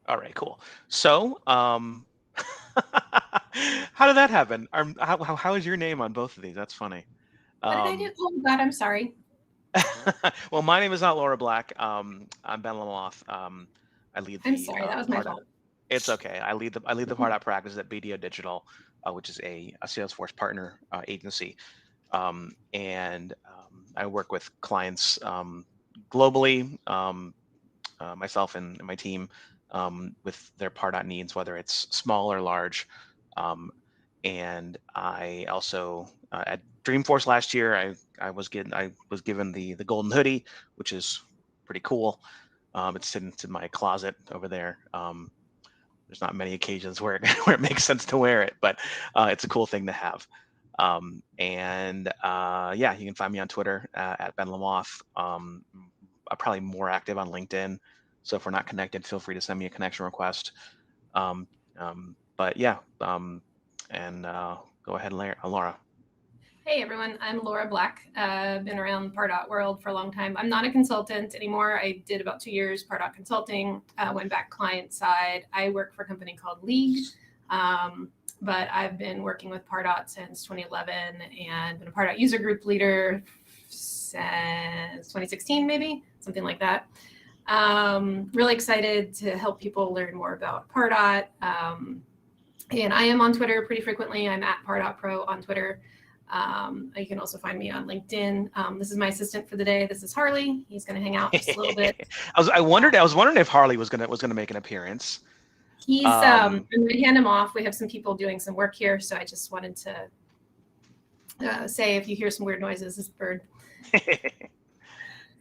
All right, cool. So, how did that happen? How is your name on both of these? That's funny. What did I do? Um, Oh God, I'm sorry. well, my name is not Laura Black. I'm Ben LaMothe. I lead I'm the sorry. That was my Pardot. fault. It's okay. I lead the Pardot practice at BDO Digital, which is a Salesforce partner agency, and I work with clients globally. Myself and my team with their Pardot needs, whether it's small or large. Um, and I also at Dreamforce last year, I was given the golden hoodie, which is pretty cool. It's in my closet over there. There's not many occasions where where it makes sense to wear it, but it's a cool thing to have. And yeah, you can find me on Twitter at Ben Lamoth. I'm probably more active on LinkedIn. So if we're not connected, feel free to send me a connection request. Um, but yeah, and go ahead, Laura. Hey everyone, I'm Laura Black. Been around the Pardot world for a long time. I'm not a consultant anymore. I did about 2 years Pardot consulting, went back client side. I work for a company called League, but I've been working with Pardot since 2011 and been a Pardot user group leader since 2016, maybe, something like that. Really excited to help people learn more about Pardot. And I am on Twitter pretty frequently. I'm at PardotPro on Twitter. You can also find me on LinkedIn. This is my assistant for the day. This is Harley. He's going to hang out just a little bit. I was wondering if Harley was gonna make an appearance. He's I'm Um, going to hand him off. We have some people doing some work here, so I just wanted to say if you hear some weird noises, this bird.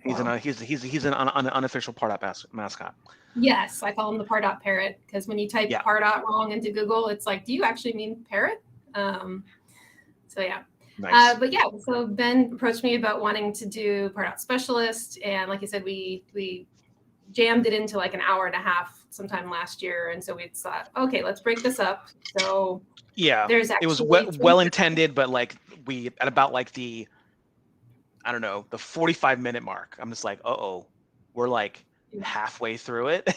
he's So, an unofficial Pardot mascot. yes, I call him the Pardot parrot because when you type Yeah, Pardot wrong into Google, it's like, do you actually mean parrot? So yeah. nice. But yeah, so Ben approached me about wanting to do Pardot Specialist, and like I said, we jammed it into like an hour and a half sometime last year, and so we thought, okay, let's break this up. So Yeah, there's it was actually well intended, but like we at about like the I don't know the 45-minute mark, I'm just like, oh, we're like halfway through it,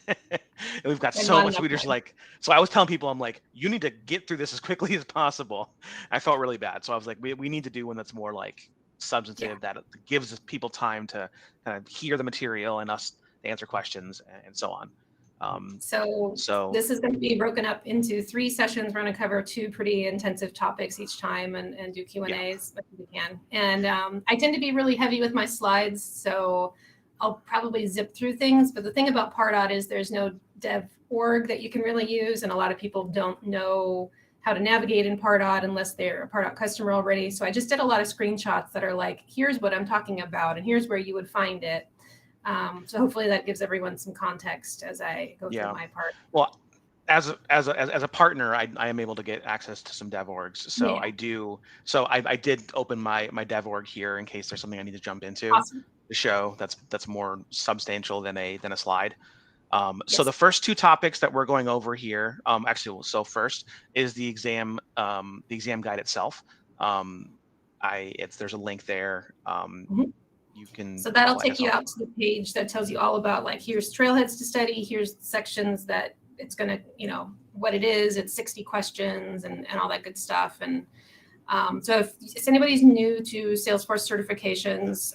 and we've got and so not much. enough We just time. like so I was telling people, I'm like, you need to get through this as quickly as possible. I felt really bad, so I was like, we need to do one that's more like Yeah. substantive, that gives people time to kind of hear the material and us to answer questions and so on. So So this is going to be broken up into 3 sessions. We're going to cover 2 pretty intensive topics each time and do Q and yeah, A's if we can. And I tend to be really heavy with my slides, so I'll probably zip through things. But the thing about Pardot is there's no dev org that you can really use, and a lot of people don't know how to navigate in Pardot unless they're a Pardot customer already. So I just did a lot of screenshots that are like, here's what I'm talking about, and here's where you would find it. So hopefully that gives everyone some context as I go through yeah. my part. Well, as a partner, I am able to get access to some dev orgs. So Yeah, I do. So I did open my dev org here in case there's something I need to jump into awesome. the show that's more substantial than a slide. So Yes. the first 2 topics that we're going over here, actually, so first is the exam guide itself. There's a link there. Mhm. You can, So that'll well, I take guess you I'll, out to the page that tells you all about like here's trailheads to study, here's sections that it's gonna, what it is. It's 60 questions and all that good stuff. And so if anybody's new to Salesforce certifications,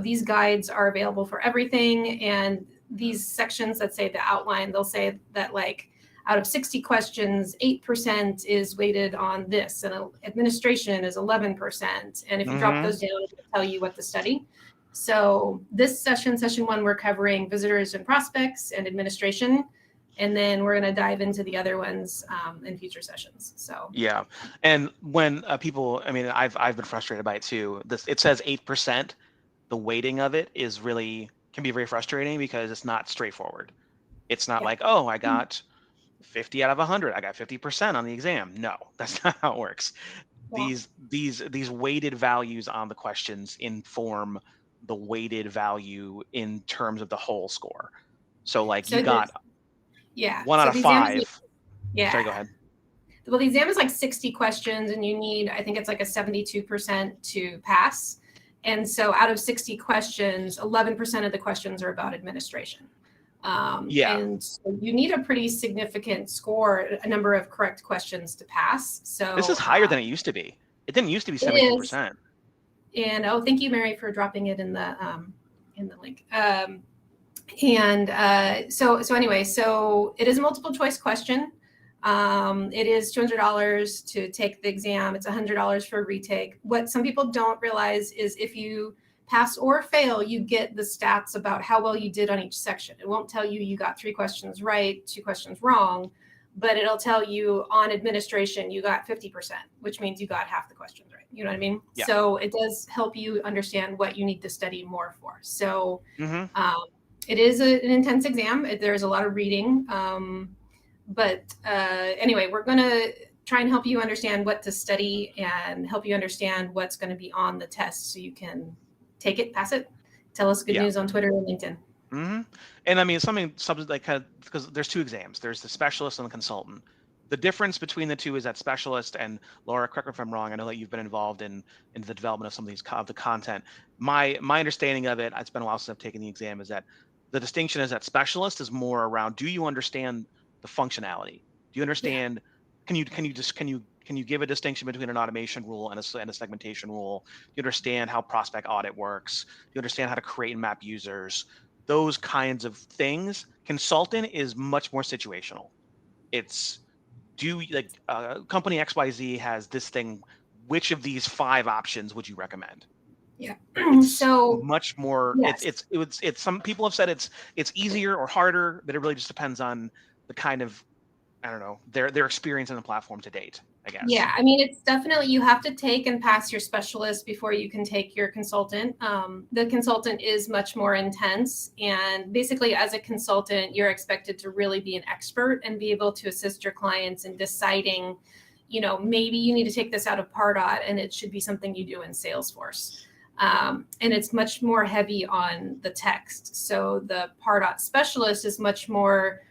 these guides are available for everything. And these sections that say the outline, they'll say that like out of 60 questions, 8% is weighted on this, and administration is 11%. And if you drop mm-hmm. those down, it'll tell you what to study. So this session 1, we're covering visitors and prospects and administration. And then we're going to dive into the other ones in future sessions. So Yeah, and when people, I mean, I've been frustrated by it too. It says 8%. The weighting of it is really can be very frustrating because it's not straightforward. It's not yeah. like, oh, I got 50 out of 100. I got 50% on the exam. No, that's not how it works. Yeah. These weighted values on the questions inform the weighted value in terms of the whole score. So like you So got this, yeah. one out So of the exam is like, five. Sorry, go yeah. ahead. Well, the exam is like 60 questions and you need, I think it's like a 72% to pass. And so out of 60 questions, 11% of the questions are about administration. Yeah. And so you need a pretty significant score, a number of correct questions to pass. This is So higher than it used to be. It didn't used to be it is. 72%. And oh, thank you, Mary, for dropping it in the link. So anyway, so it is a multiple choice question. It is $200 to take the exam. It's $100 for a retake. What some people don't realize is if you pass or fail, you get the stats about how well you did on each section. It won't tell you got 3 questions right, 2 questions wrong, but it'll tell you on administration, you got 50%, which means you got half the questions right. You know what I mean? Yeah. So it does help you understand what you need to study more for. So Mm-hmm. it is an intense exam. There's a lot of reading. But anyway, we're going to try and help you understand what to study and help you understand what's going to be on the test so you can take it, pass it. Tell us good Yeah. news on Twitter and LinkedIn. Mm-hmm. And I mean, something like because there's 2 exams. There's the specialist and the consultant. The difference between the 2 is that specialist, and Laura, correct me if I'm wrong, I know that you've been involved in the development of some of these the content. My understanding of it, it's been a while since I've taken the exam, is that the distinction is that specialist is more around, do you understand the functionality? Do you understand? Yeah. Can you give a distinction between an automation rule and a segmentation rule? Do you understand how prospect audit works? Do you understand how to create and map users? Those kinds of things. Consultant is much more situational. It's, company XYZ has this thing. Which of these 5 options would you recommend? Yeah. It's So much more. yes. It's some people have said it's easier or harder, but it really just depends on the kind of, I don't know, their experience in the platform to date, I guess. Yeah, I mean, it's definitely, you have to take and pass your specialist before you can take your consultant. The consultant is much more intense. And basically, as a consultant, you're expected to really be an expert and be able to assist your clients in deciding, maybe you need to take this out of Pardot and it should be something you do in Salesforce. And it's much more heavy on the text. So the Pardot Specialist is much more,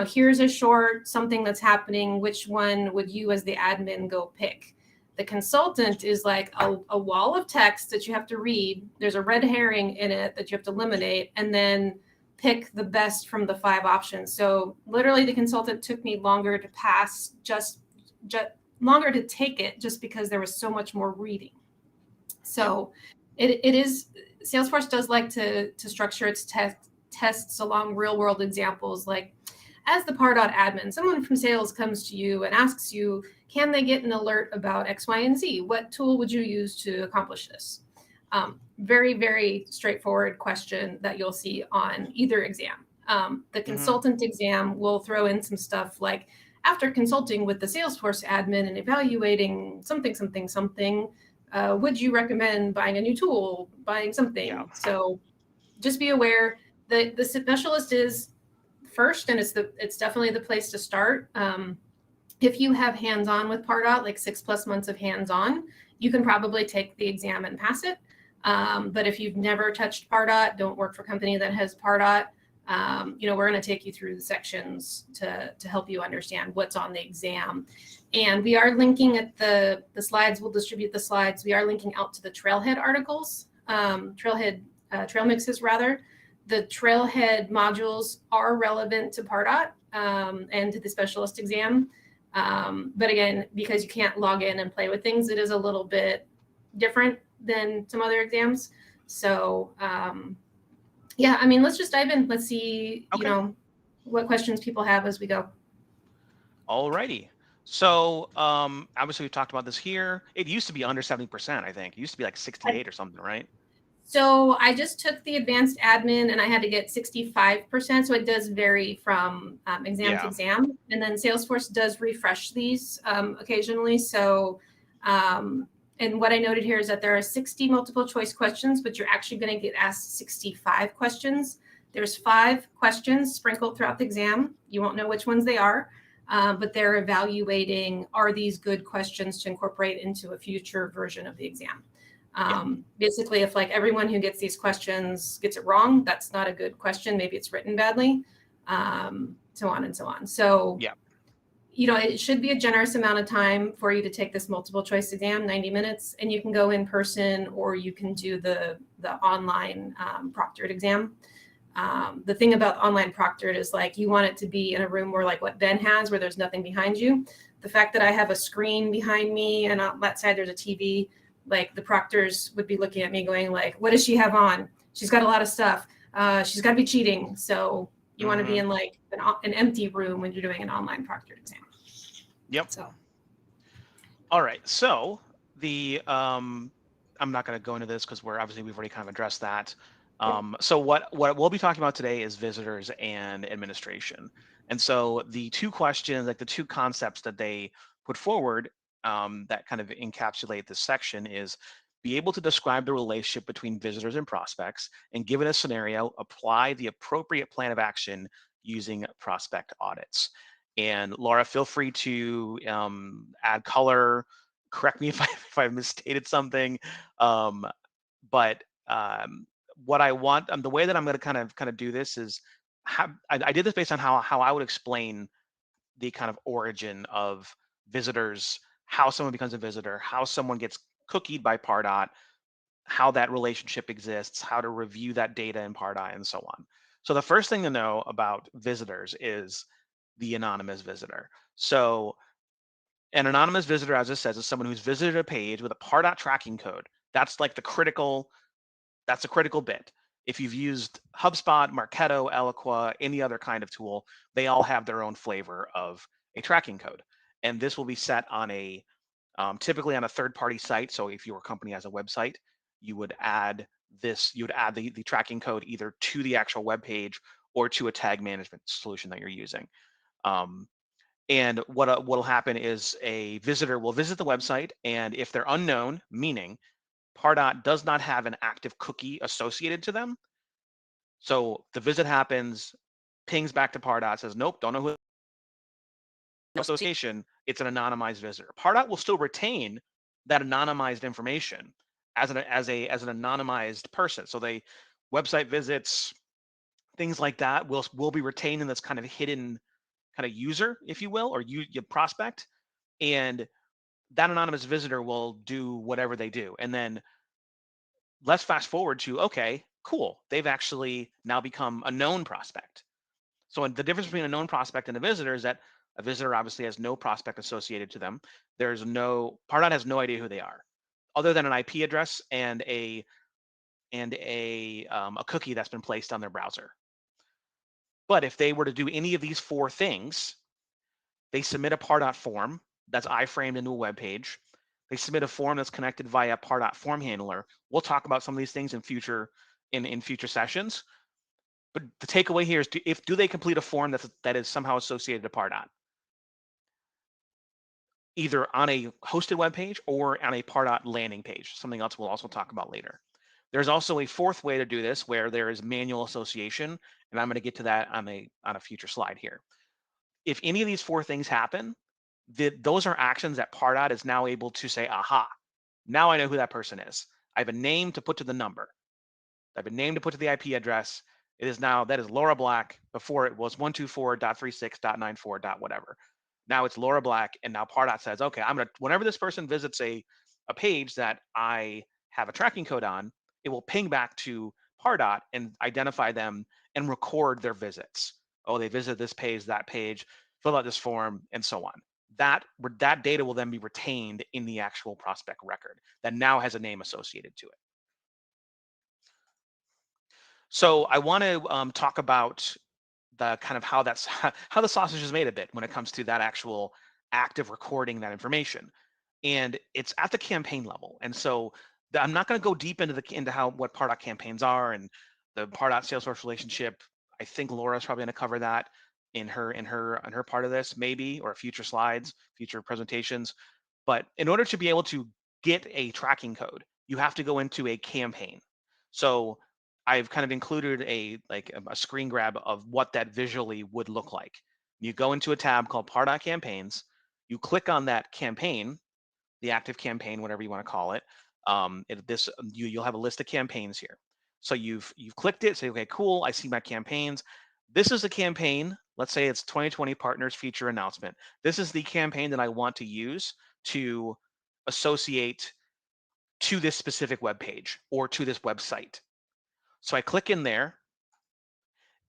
here's a short something that's happening. Which one would you as the admin go pick? The consultant is like a wall of text that you have to read. There's a red herring in it that you have to eliminate and then pick the best from the 5 options. So literally the consultant took me longer to pass, just longer to take it just because there was so much more reading. So it is, Salesforce does like to structure its tests along real world examples. Like, as the Pardot admin, someone from sales comes to you and asks you, can they get an alert about X, Y, and Z? What tool would you use to accomplish this? Very, very straightforward question that you'll see on either exam. The consultant exam will throw in some stuff like, after consulting with the Salesforce admin and evaluating something, would you recommend buying a new tool, buying something? Yeah. So just be aware that the specialist is first, and it's definitely the place to start. If you have hands-on with Pardot, like 6+ months of hands-on, you can probably take the exam and pass it. But if you've never touched Pardot, don't work for a company that has Pardot, we're going to take you through the sections to help you understand what's on the exam. And we are linking at the slides. We'll distribute the slides. We are linking out to the Trailhead articles, trail mixes rather. The Trailhead modules are relevant to Pardot and to the specialist exam. But again, because you can't log in and play with things, it is a little bit different than some other exams. So yeah, I mean, let's just dive in. Let's see, what questions people have as we go. All righty. So obviously we've talked about this here. It used to be under 70%, I think. It used to be like 68 or something, right? So I just took the advanced admin and I had to get 65%. So it does vary from exam to exam. And then Salesforce does refresh these occasionally. So, and what I noted here is that there are 60 multiple choice questions, but you're actually going to get asked 65 questions. There's 5 questions sprinkled throughout the exam. You won't know which ones they are, but they're evaluating, are these good questions to incorporate into a future version of the exam? Basically, if like everyone who gets these questions gets it wrong, that's not a good question. Maybe it's written badly, so on and so on. So, it should be a generous amount of time for you to take this multiple choice exam, 90 minutes, and you can go in person or you can do the online proctored exam. The thing about online proctored is like you want it to be in a room where like what Ben has, where there's nothing behind you. The fact that I have a screen behind me and on that side there's a TV, like the proctors would be looking at me going like, what does she have on? She's got a lot of stuff. She's got to be cheating. So you want to be in like an empty room when you're doing an online proctored exam. Yep. So. All right. So the I'm not going to go into this because we've already kind of addressed that. So what we'll be talking about today is visitors and administration. And so the two questions, like the two concepts that they put forward that kind of encapsulate this section is be able to describe the relationship between visitors and prospects, and given a scenario, apply the appropriate plan of action using prospect audits. And Laura, feel free to add color, correct me if I misstated something. But what I want, the way that I'm going to kind of do this is, I did this based on how I would explain the kind of origin of visitors, how someone becomes a visitor, how someone gets cookied by Pardot, how that relationship exists, how to review that data in Pardot, and so on. So the first thing to know about visitors is the anonymous visitor. So an anonymous visitor, as it says, is someone who's visited a page with a Pardot tracking code. That's like that's a critical bit. If you've used HubSpot, Marketo, Eloqua, any other kind of tool, they all have their own flavor of a tracking code. And this will be set on typically on a third-party site. So if your company has a website, you would add the tracking code either to the actual web page or to a tag management solution that you're using. And what'll happen is a visitor will visit the website, and if they're unknown, meaning Pardot does not have an active cookie associated to them, so the visit happens, pings back to Pardot, says, nope, don't know who association, it's an anonymized visitor. Pardot will still retain that anonymized information as an anonymized person. So they website visits, things like that will be retained in this kind of hidden kind of user, if you will, or you prospect, and that anonymous visitor will do whatever they do. And then let's fast forward to, okay, cool, they've actually now become a known prospect. So the difference between a known prospect and a visitor is that a visitor obviously has no prospect associated to them. Pardot has no idea who they are, other than an IP address and a cookie that's been placed on their browser. But if they were to do any of these four things, they submit a Pardot form that's iframed into a web page. They submit a form that's connected via Pardot form handler. We'll talk about some of these things in future sessions. But the takeaway here is, do they complete a form that is somehow associated to Pardot, either on a hosted web page or on a Pardot landing page, something else we'll also talk about later. There's also a fourth way to do this where there is manual association, and I'm going to get to that on a future slide here. If any of these four things happen, those are actions that Pardot is now able to say, aha, now I know who that person is. I have a name to put to the number. I have a name to put to the IP address. That is Laura Black. Before it was 124.36.94. whatever. Now it's Laura Black, and now Pardot says, okay, whenever this person visits a page that I have a tracking code on, it will ping back to Pardot and identify them and record their visits. Oh, they visit this page, that page, fill out this form, and so on. That data will then be retained in the actual prospect record that now has a name associated to it. So I want to talk about the kind of how the sausage is made a bit when it comes to that actual act of recording that information, and it's at the campaign level. And so I'm not going to go deep into what Pardot campaigns are and the Pardot Salesforce relationship. I think Laura's probably going to cover that in her part of this, maybe, or future slides, future presentations. But in order to be able to get a tracking code, you have to go into a campaign. So I've kind of included a screen grab of what that visually would look like. You go into a tab called Pardot Campaigns. You click on that campaign, the active campaign, whatever you want to call it. You'll have a list of campaigns here. So you've clicked it. Say, okay, cool. I see my campaigns. This is a campaign. Let's say it's 2020 Partners Feature Announcement. This is the campaign that I want to use to associate to this specific web page or to this website. So I click in there,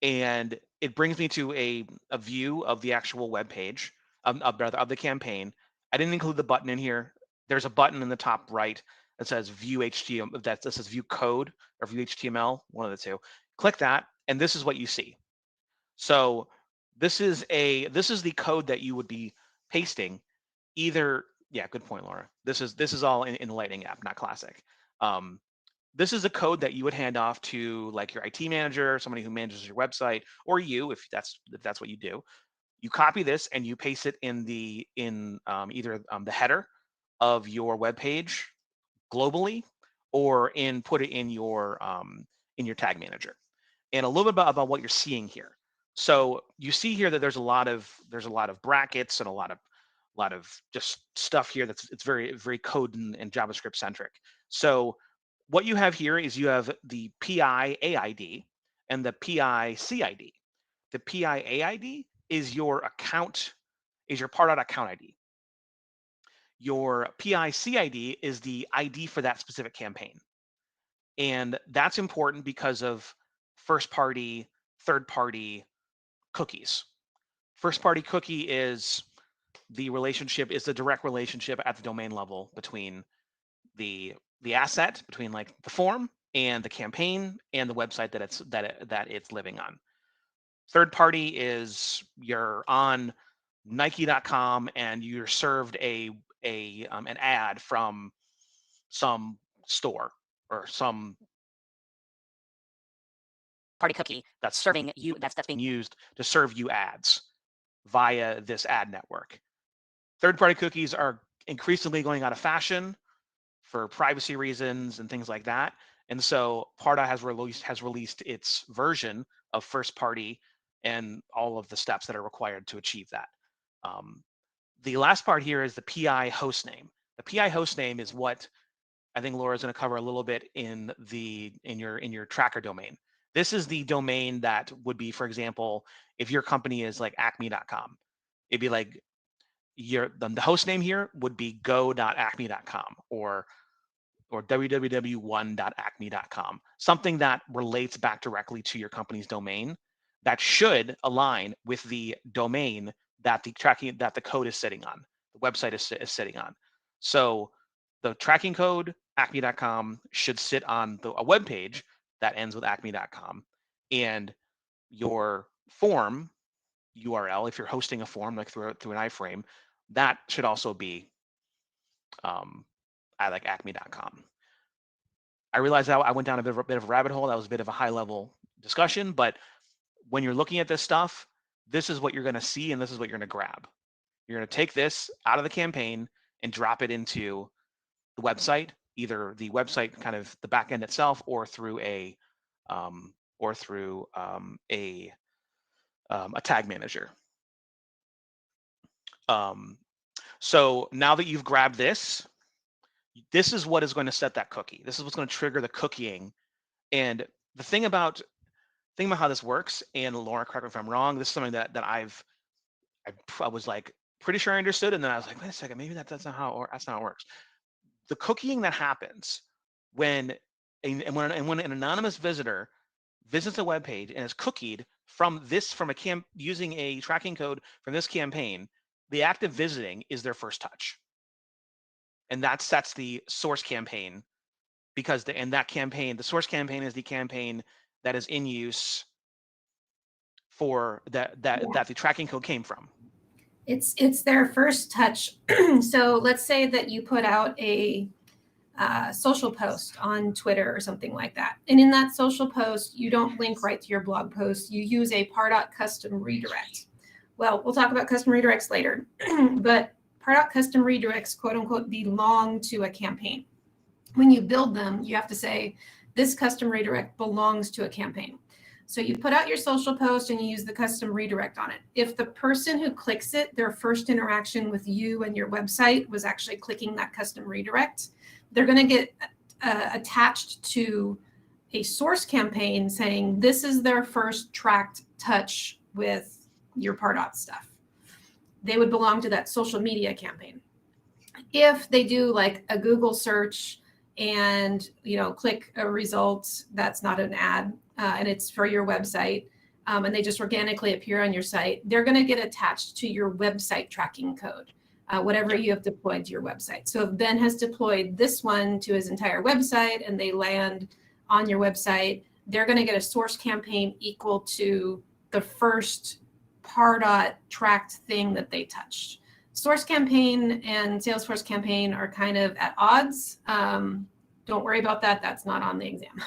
and it brings me to a view of the actual web page, of the campaign. I didn't include the button in here. There's a button in the top right that says view HTML, that says view code or view HTML, one of the two. Click that, and this is what you see. So this is the code that you would be pasting. Either, yeah, good point, Laura. This is all in the Lightning app, not Classic. This is a code that you would hand off to like your IT manager, somebody who manages your website, or you, if that's what you do. You copy this and you paste it in either the header of your web page globally, or put it in your tag manager. And a little bit about what you're seeing here. So you see here that there's a lot of brackets and a lot of just stuff here it's very, very code and JavaScript centric. So what you have here is you have the PI AID and the PI CID. The PI AID is your Pardot account ID. Your PI CID is the ID for that specific campaign. And that's important because of first party, third party cookies. First party cookie is the direct relationship at the domain level between the asset, between like the form and the campaign and the website that it's living on. Third party is you're on Nike.com and you're served an ad from some store or some party cookie that's serving you, that's being used to serve you ads via this ad network. Third-party cookies are increasingly going out of fashion for privacy reasons and things like that. And so Pardot has released its version of first-party and all of the steps that are required to achieve that. The last part here is the PI hostname. The PI hostname is what I think Laura's going to cover a little bit in your tracker domain. This is the domain that would be, for example, if your company is like acme.com, it'd be like the host name here would be go.acme.com or www1.acme.com, something that relates back directly to your company's domain that should align with the domain that the code is sitting on, the website is sitting on. So the tracking code acme.com should sit on a web page that ends with acme.com, and your form URL, if you're hosting a form like through an iframe, that should also be at like acme.com. I realized that I went down a bit of a rabbit hole. That was a bit of a high level discussion, but when you're looking at this stuff, this is what you're going to see and this is what you're going to grab. You're going to take this out of the campaign and drop it into the website, either the website kind of the back end itself or through a tag manager. So now that you've grabbed this is what is going to set that cookie. This is what's going to trigger the cookieing. And the thing about how this works, and Laura, correct me if I'm wrong, this is something that I was like pretty sure I understood, and then I was like, wait a second, maybe that's not how it works. The cookieing that happens when an anonymous visitor visits a web page and is cookied using a tracking code from this campaign, the act of visiting is their first touch. And that sets the source campaign, because the source campaign is the campaign that is in use for that the tracking code came from. It's their first touch. So let's say that you put out a social post on Twitter or something like that. And in that social post, you don't link right to your blog post. You use a Pardot custom redirect. Well, we'll talk about custom redirects later, but Pardot custom redirects, quote unquote, belong to a campaign. When you build them, you have to say, this custom redirect belongs to a campaign. So you put out your social post and you use the custom redirect on it. If the person who clicks it, their first interaction with you and your website was actually clicking that custom redirect, they're going to get attached to a source campaign saying this is their first tracked touch with your Pardot stuff. They would belong to that social media campaign. If they do like a Google search and click a result that's not an ad and it's for your website, and they just organically appear on your site, they're going to get attached to your website tracking code, whatever you have deployed to your website. So if Ben has deployed this one to his entire website and they land on your website, they're going to get a source campaign equal to the first Pardot tracked thing that they touched. Source campaign and Salesforce campaign are kind of at odds. Don't worry about that. That's not on the exam.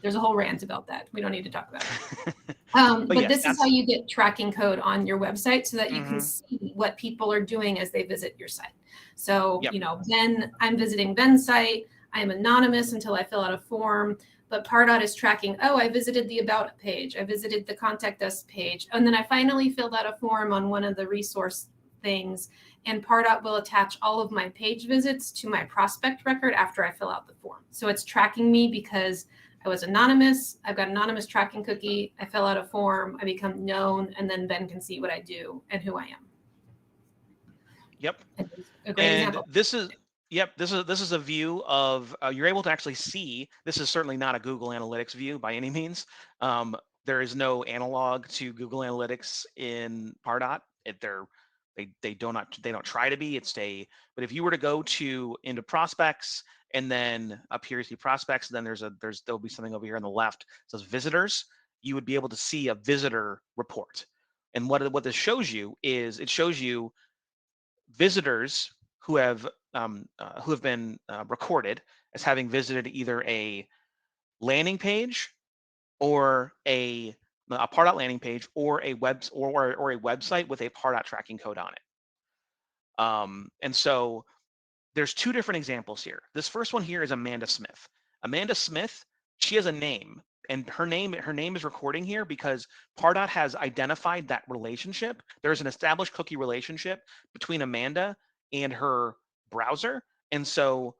There's a whole rant about that. We don't need to talk about it. But yes, this is how you get tracking code on your website so that you can see what people are doing as they visit your site. So, Ben, I'm visiting Ben's site. I'm anonymous until I fill out a form, but Pardot is tracking, oh, I visited the About page. I visited the Contact Us page. And then I finally filled out a form on one of the resource things, and Pardot will attach all of my page visits to my prospect record after I fill out the form. So it's tracking me because I was anonymous. I've got anonymous tracking cookie. I fill out a form. I become known, and then Ben can see what I do and who I am. Yep. A great example. This is a view of you're able to actually see. This is certainly not a Google Analytics view by any means. There is no analog to Google Analytics in Pardot. They don't try to be. But if you were to go into prospects and then up here you see prospects, then there'll be something over here on the left that says visitors. You would be able to see a visitor report. And what this shows you is it shows you visitors who have been recorded as having visited either a landing page or a Pardot landing page or a website with a Pardot tracking code on it. And so there's two different examples here. This first one here is Amanda Smith. Amanda Smith, she has a name, and her name is recording here because Pardot has identified that relationship. There's an established cookie relationship between Amanda and her browser, and so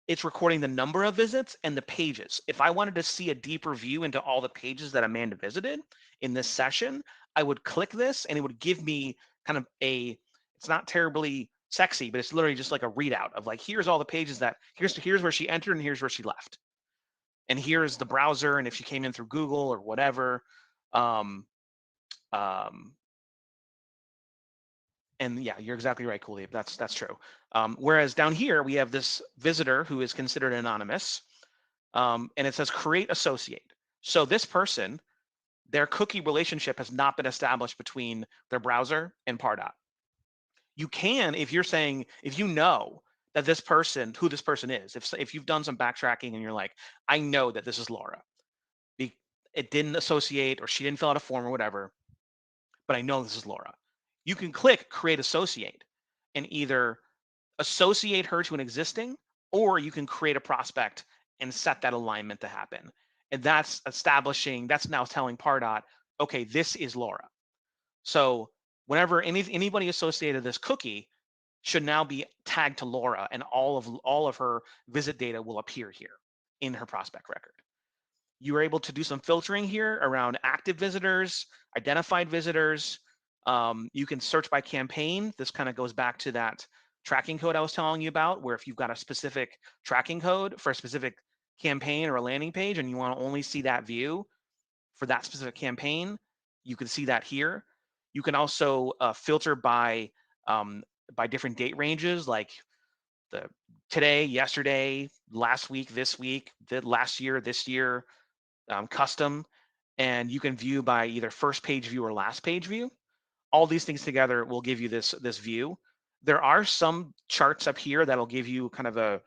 it's recording the number of visits and the pages. If I wanted to see a deeper view into all the pages that Amanda visited in this session, I would click this and it would give me kind of it's not terribly sexy, but it's literally just like a readout of like, here's all the pages here's where she entered and here's where she left. And here's the browser, and if she came in through Google or whatever. And yeah, you're exactly right, Kuldeep. That's true. Whereas down here, we have this visitor who is considered anonymous, and it says create associate. So this person, their cookie relationship has not been established between their browser and Pardot. You can, if you know that who this person is, if you've done some backtracking and you're like, I know that this is Laura. It didn't associate or she didn't fill out a form or whatever, but I know this is Laura. You can click create associate and either associate her to an existing, or you can create a prospect and set that alignment to happen. And that's now telling Pardot, okay, this is Laura. So whenever anybody associated this cookie should now be tagged to Laura, and all of her visit data will appear here in her prospect record. You were able to do some filtering here around active visitors, identified visitors. You can search by campaign. This kind of goes back to that tracking code I was telling you about, where if you've got a specific tracking code for a specific campaign or a landing page and you want to only see that view for that specific campaign, you can see that here. You can also filter by different date ranges, like today, yesterday, last week, this week, last year, this year, custom, and you can view by either first page view or last page view. All these things together will give you this view. There are some charts up here that'll give you kind of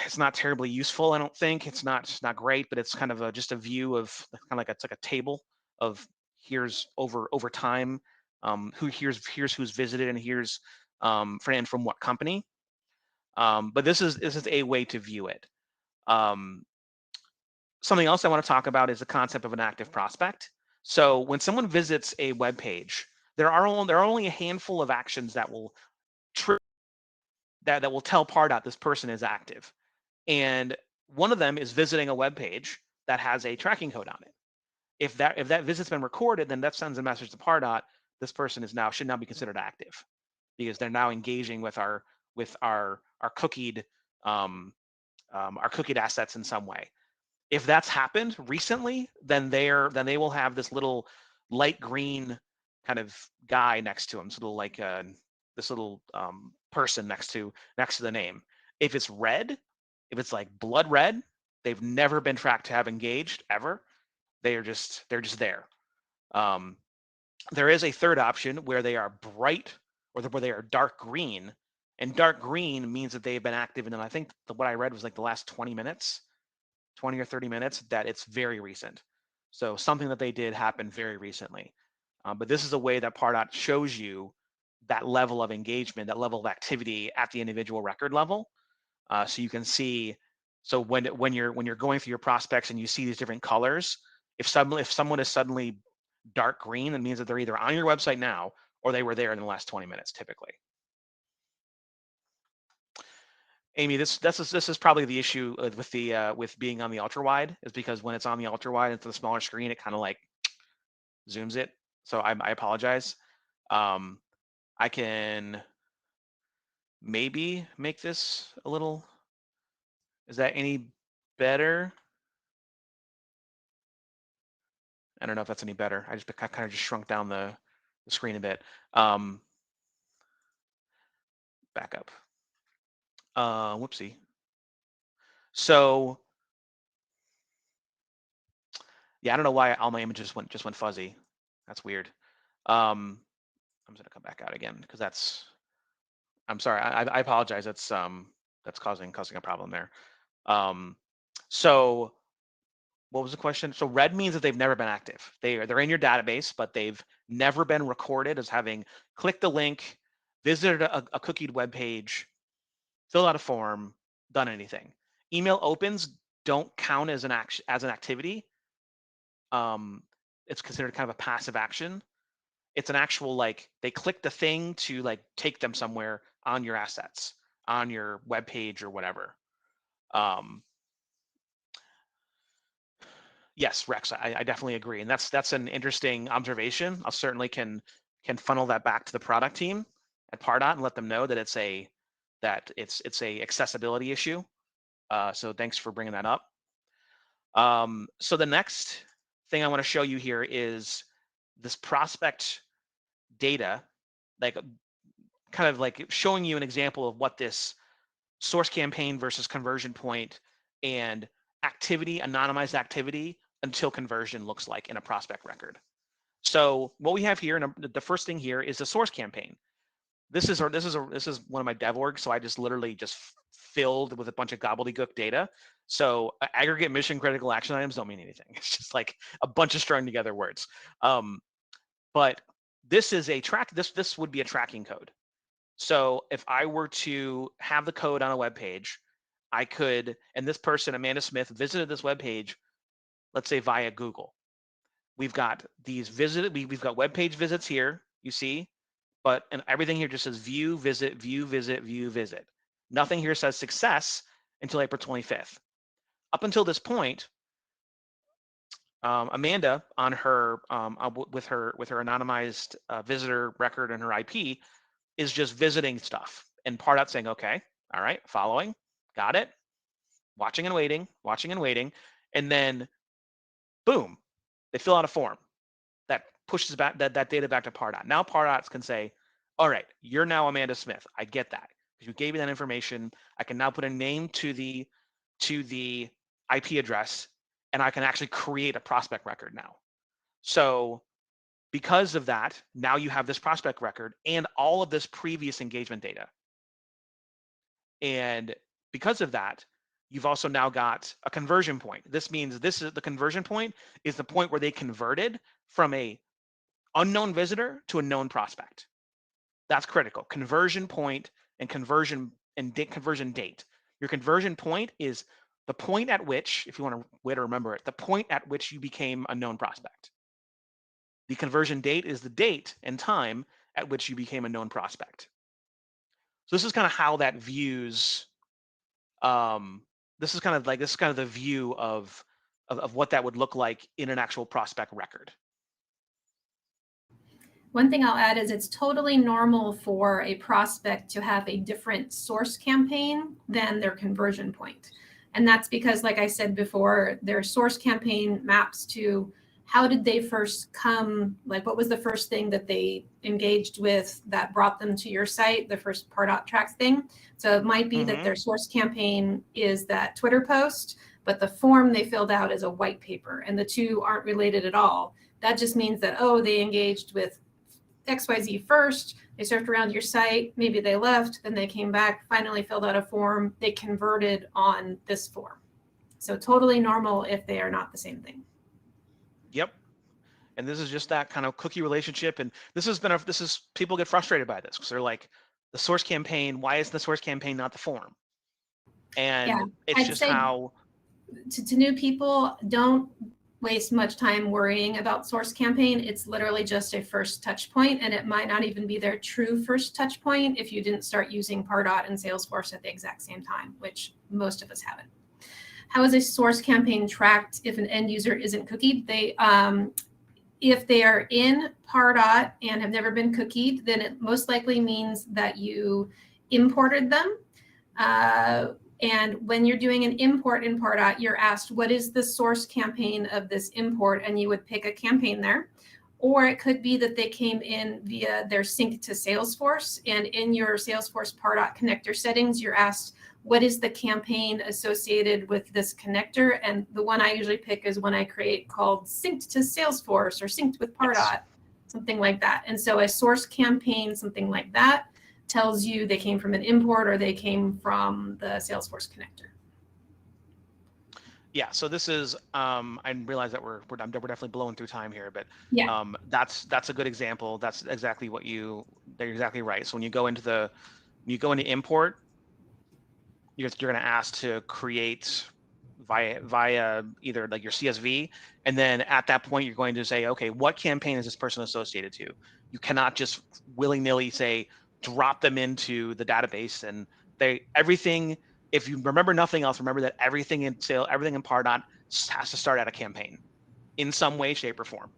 it's not terribly useful, I don't think. It's not great, but it's kind of just a view of kind of like it's like a table of here's over time, here's who's visited and here's from what company. But this is a way to view it. Something else I want to talk about is the concept of an active prospect. So when someone visits a web page, there are only a handful of actions that will that will tell Pardot this person is active. And one of them is visiting a web page that has a tracking code on it. If that visit's been recorded, then that sends a message to Pardot, this person should now be considered active because they're now engaging with our cookied assets in some way. If that's happened recently, then they will have this little light green kind of guy next to him, so like this little person next to the name. If it's red, if it's like blood red, they've never been tracked to have engaged ever. They're just there. There is a third option where they are bright, or where they are dark green, and dark green means that they've been active. And then I think what I read was like the last 20 minutes, 20 or 30 minutes, that it's very recent. So something that they did happen very recently. But this is a way that Pardot shows you that level of engagement, that level of activity at the individual record level. So you can see, so when you're going through your prospects and you see these different colors, if someone is suddenly dark green, that means that they're either on your website now or they were there in the last 20 minutes typically. Amy, this is probably the issue with being on the ultra wide, is because when it's on the ultra wide, it's the smaller screen, it kind of like zooms it. So I apologize. I can maybe make this a little. Is that any better? I don't know if that's any better. I kind of just shrunk down the screen a bit. Back up. Whoopsie. So yeah, I don't know why all my images just went fuzzy. That's weird. I'm just gonna come back out again because that's. I'm sorry. I apologize. That's causing a problem there. So what was the question? So red means that they've never been active. They're in your database, but they've never been recorded as having clicked the link, visited a cookied web page, filled out a form, done anything. Email opens don't count as an activity. It's considered kind of a passive action. It's an actual, like, they click the thing to like take them somewhere on your assets, on your web page or whatever. Yes, Rex, I definitely agree, and that's an interesting observation. I'll certainly can funnel that back to the product team at Pardot and let them know that it's a accessibility issue. So thanks for bringing that up. So the next thing I want to show you here is this prospect data, like kind of like showing you an example of what this source campaign versus conversion point and activity, anonymized activity until conversion looks like in a prospect record. So what we have here, and the first thing here is the source campaign. This is one of my dev orgs, so I just literally just filled with a bunch of gobbledygook data. So aggregate mission critical action items don't mean anything. It's just like a bunch of strung together words. But this is a track. This would be a tracking code. So if I were to have the code on a web page, I could, and this person, Amanda Smith, visited this web page, let's say via Google. We've got these we've got web page visits here, you see, and everything here just says view, visit, view, visit, view, visit. Nothing here says success until April 25th. Up until this point, Amanda on her with her anonymized visitor record and her IP is just visiting stuff, and Pardot saying, okay, all right, following, got it, watching and waiting, and then boom, they fill out a form that pushes back that data back to Pardot. Now Pardot can say, all right, you're now Amanda Smith. I get that. You gave me that information. I can now put a name to the IP address, and I can actually create a prospect record now. So because of that, now you have this prospect record and all of this previous engagement data. And because of that, you've also now got a conversion point. This means this is the conversion point is the point where they converted from a unknown visitor to a known prospect. That's critical. Conversion point and conversion date. Your conversion point is the point at which, if you want a way to remember it, the point at which you became a known prospect. The conversion date is the date and time at which you became a known prospect. So this is kind of how that views. This is kind of the view of what that would look like in an actual prospect record. One thing I'll add is it's totally normal for a prospect to have a different source campaign than their conversion point. And that's because, like I said before, their source campaign maps to how did they first come, like what was the first thing that they engaged with that brought them to your site, the first Pardot track thing. So it might be that their source campaign is that Twitter post, but the form they filled out is a white paper, and the two aren't related at all. That just means that, oh, they engaged with XYZ first, they surfed around your site, maybe they left, then they came back, finally filled out a form, they converted on this form. So totally normal if they are not the same thing. Yep. And this is just that kind of cookie relationship. And this is people get frustrated by this because they're like, the source campaign, why is the source campaign not the form? And it's I'd just say how to new people, don't waste much time worrying about source campaign. It's literally just a first touch point, and it might not even be their true first touch point if you didn't start using Pardot and Salesforce at the exact same time, which most of us haven't. How is a source campaign tracked if an end user isn't cookied? If they are in Pardot and have never been cookied, then it most likely means that you imported them. And when you're doing an import in Pardot, you're asked, what is the source campaign of this import? And you would pick a campaign there. Or it could be that they came in via their sync to Salesforce. And in your Salesforce Pardot connector settings, you're asked, what is the campaign associated with this connector? And the one I usually pick is one I create called synced to Salesforce or synced with Pardot, something like that. And so a source campaign, something like that, tells you they came from an import or they came from the Salesforce connector. Yeah, so this is I realize that we're definitely blowing through time here, but yeah, that's a good example. That's exactly they're exactly right. So when you go into import, you're going to ask to create via either like your CSV, and then at that point you're going to say, okay, what campaign is this person associated to? You cannot just willy-nilly say drop them into the database, and everything. If you remember nothing else, remember that everything in Pardot has to start at a campaign in some way, shape, or form.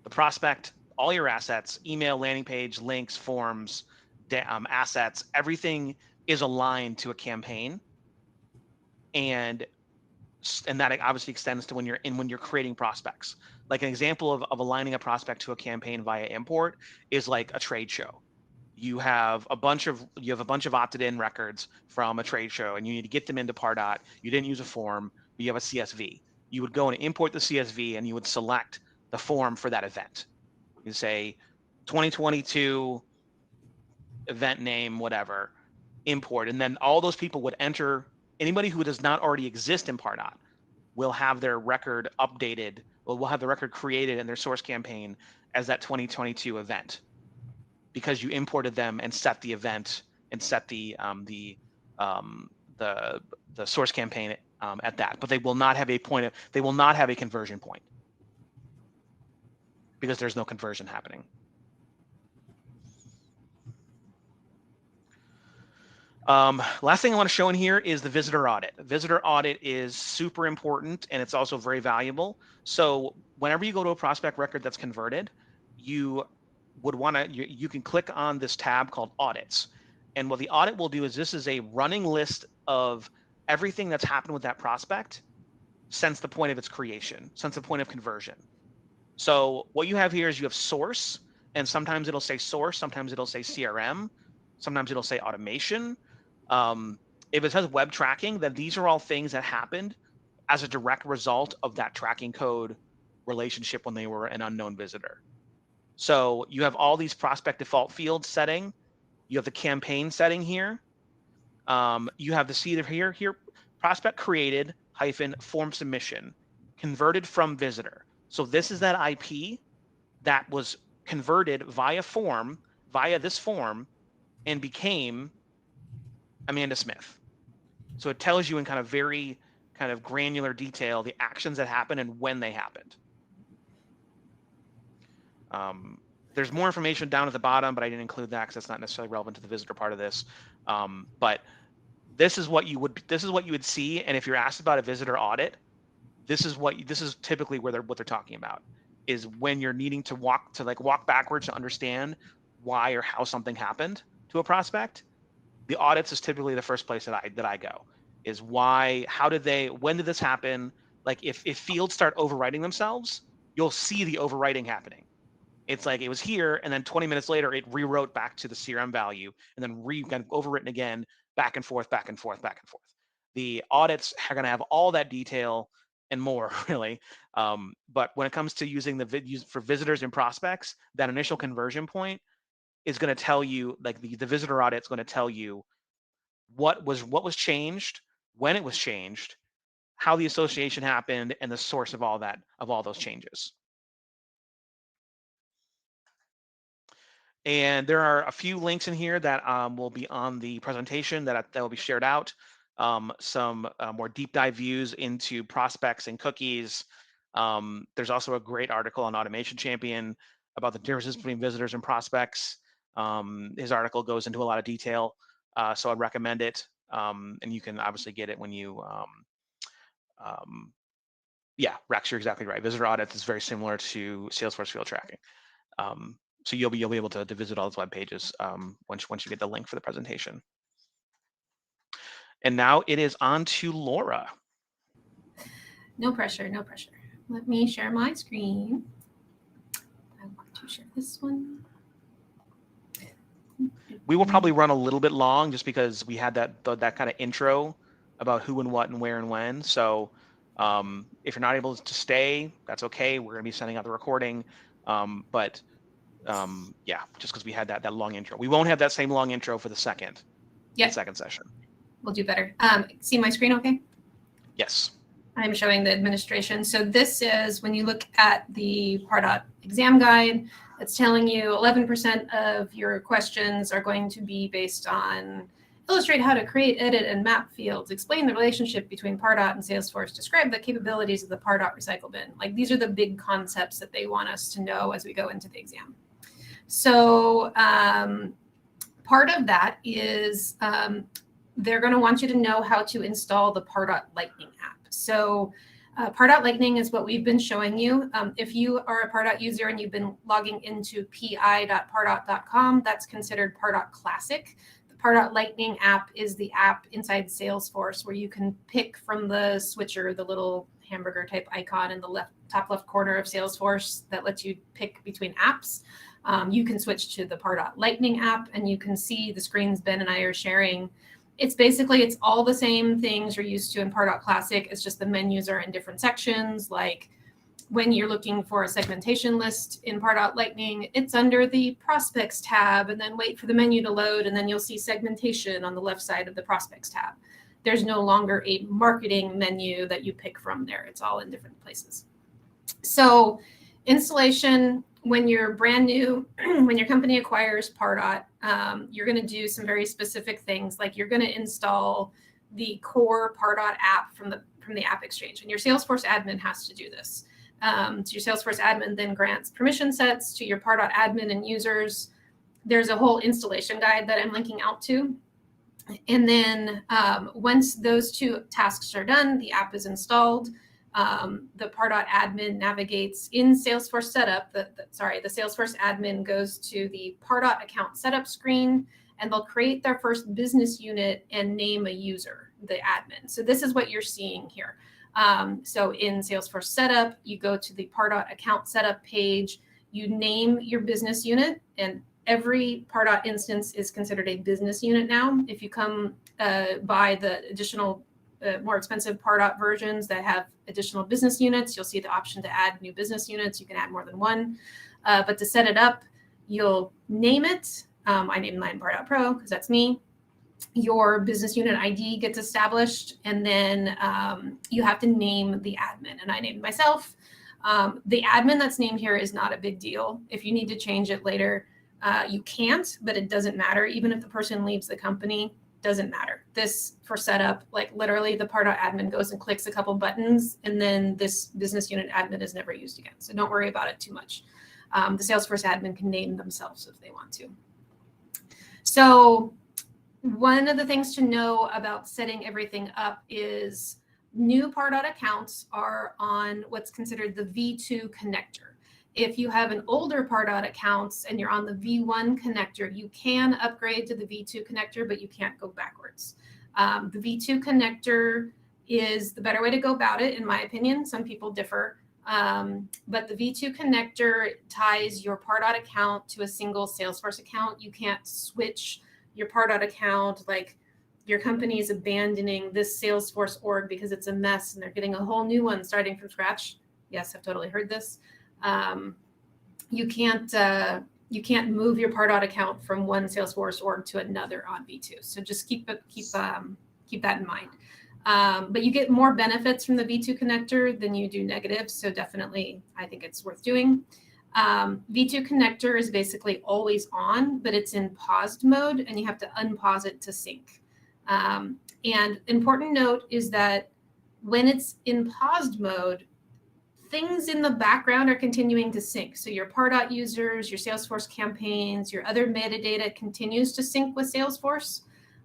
The prospect, all your assets, email, landing page, links, forms, assets, everything is aligned to a campaign, and that obviously extends to when you're creating prospects. Like an example of aligning a prospect to a campaign via import is like a trade show. You have a bunch of opted in records from a trade show, and you need to get them into Pardot. You didn't use a form, but you have a CSV. You would go and import the CSV, and you would select the form for that event. You say 2022 event name, whatever, import, and then all those people would enter. Anybody who does not already exist in Pardot will have their record updated, or will have the record created in their source campaign as that 2022 event, because you imported them and set the event and set the source campaign at that. But they will not have a conversion point because there's no conversion happening. Last thing I want to show in here is the visitor audit. Visitor audit is super important, and it's also very valuable. So whenever you go to a prospect record that's converted, you can click on this tab called Audits. And what the audit will do is, this is a running list of everything that's happened with that prospect since the point of its creation, since the point of conversion. So what you have here is you have source, and sometimes it'll say source, sometimes it'll say CRM, sometimes it'll say automation. If it says web tracking, then these are all things that happened as a direct result of that tracking code relationship when they were an unknown visitor. So you have all these prospect default fields setting. You have the campaign setting here. You have the seed of here, prospect created - form submission, converted from visitor. So this is that IP that was converted via this form, and became Amanda Smith. So it tells you in kind of very kind of granular detail the actions that happened and when they happened. There's more information down at the bottom, but I didn't include that because that's not necessarily relevant to the visitor part of this. But this is what you would see, and if you're asked about a visitor audit, this is typically what they're talking about, is when you're needing to walk backwards to understand why or how something happened to a prospect. The audits is typically the first place that I go. is when did this happen? Like if fields start overwriting themselves, you'll see the overwriting happening. It's like it was here, and then 20 minutes later, it rewrote back to the CRM value, and then kind of overwritten again, back and forth, back and forth, back and forth. The audits are going to have all that detail and more, really. But when it comes to using for visitors and prospects, that initial conversion point is going to tell you, like the visitor audit is going to tell you what was changed, when it was changed, how the association happened, and the source of all those changes. And there are a few links in here that will be on the presentation that will be shared out. Some more deep dive views into prospects and cookies. There's also a great article on Automation Champion about the differences between visitors and prospects. His article goes into a lot of detail, so I'd recommend it. And you can obviously get it when you, yeah, Rex, you're exactly right. Visitor audits is very similar to Salesforce field tracking. So you'll be able to visit all those web pages once you get the link for the presentation. And now it is on to Laura. No pressure, no pressure. Let me share my screen. I want to share this one. We will probably run a little bit long just because we had that kind of intro about who and what and where and when. So if you're not able to stay, that's okay. We're going to be sending out the recording. But yeah, just because we had that long intro. We won't have that same long intro for the second session. We'll do better. See my screen okay? Yes. I'm showing the administration. So this is when you look at the Pardot exam guide, it's telling you 11% of your questions are going to be based on illustrate how to create, edit, and map fields, explain the relationship between Pardot and Salesforce, describe the capabilities of the Pardot recycle bin. Like these are the big concepts that they want us to know as we go into the exam. So part of that is they're going to want you to know how to install the Pardot Lightning app. So Pardot Lightning is what we've been showing you. If you are a Pardot user and you've been logging into pi.pardot.com, that's considered Pardot Classic. The Pardot Lightning app is the app inside Salesforce where you can pick from the switcher, the little hamburger type icon in the top left corner of Salesforce that lets you pick between apps. You can switch to the Pardot Lightning app and you can see the screens Ben and I are sharing. It's all the same things you're used to in Pardot Classic. It's just the menus are in different sections. Like when you're looking for a segmentation list in Pardot Lightning, it's under the prospects tab, and then wait for the menu to load, and then you'll see segmentation on the left side of the prospects tab. There's no longer a marketing menu that you pick from there. It's all in different places. So installation, when you're brand new, when your company acquires Pardot, you're going to do some very specific things, like you're going to install the core Pardot app from the App Exchange, and your Salesforce admin has to do this. So your Salesforce admin then grants permission sets to your Pardot admin and users. There's a whole installation guide that I'm linking out to. And then once those two tasks are done, the app is installed. The Pardot admin navigates in Salesforce setup. The Salesforce admin goes to the Pardot account setup screen, and they'll create their first business unit and name a user, the admin. So this is what you're seeing here. So in Salesforce setup, you go to the Pardot account setup page, you name your business unit, and every Pardot instance is considered a business unit now. If you come by the additional more expensive Pardot versions that have additional business units, you'll see the option to add new business units. You can add more than one. But to set it up, you'll name it. I named mine PardotPro because that's me. Your business unit ID gets established, and then you have to name the admin. And I named myself. The admin that's named here is not a big deal. If you need to change it later, you can't, but it doesn't matter. Even if the person leaves the company, doesn't matter. This for setup, like literally the Pardot admin goes and clicks a couple buttons, and then this business unit admin is never used again. So don't worry about it too much. The Salesforce admin can name themselves if they want to. So one of the things to know about setting everything up is new Pardot accounts are on what's considered the V2 connector. If you have an older Pardot accounts and you're on the V1 connector, you can upgrade to the V2 connector, but you can't go backwards. The V2 connector is the better way to go about it, in my opinion. Some people differ. But the V2 connector ties your Pardot account to a single Salesforce account. You can't switch your Pardot account, like your company is abandoning this Salesforce org because it's a mess and they're getting a whole new one starting from scratch. Yes, I've totally heard this. You can't move your Pardot account from one Salesforce org to another on V2. So just keep that in mind. But you get more benefits from the V2 connector than you do negatives. So definitely, I think it's worth doing. V2 connector is basically always on, but it's in paused mode, and you have to unpause it to sync. And important note is that when it's in paused mode, things in the background are continuing to sync. So your Pardot users, your Salesforce campaigns, your other metadata continues to sync with Salesforce,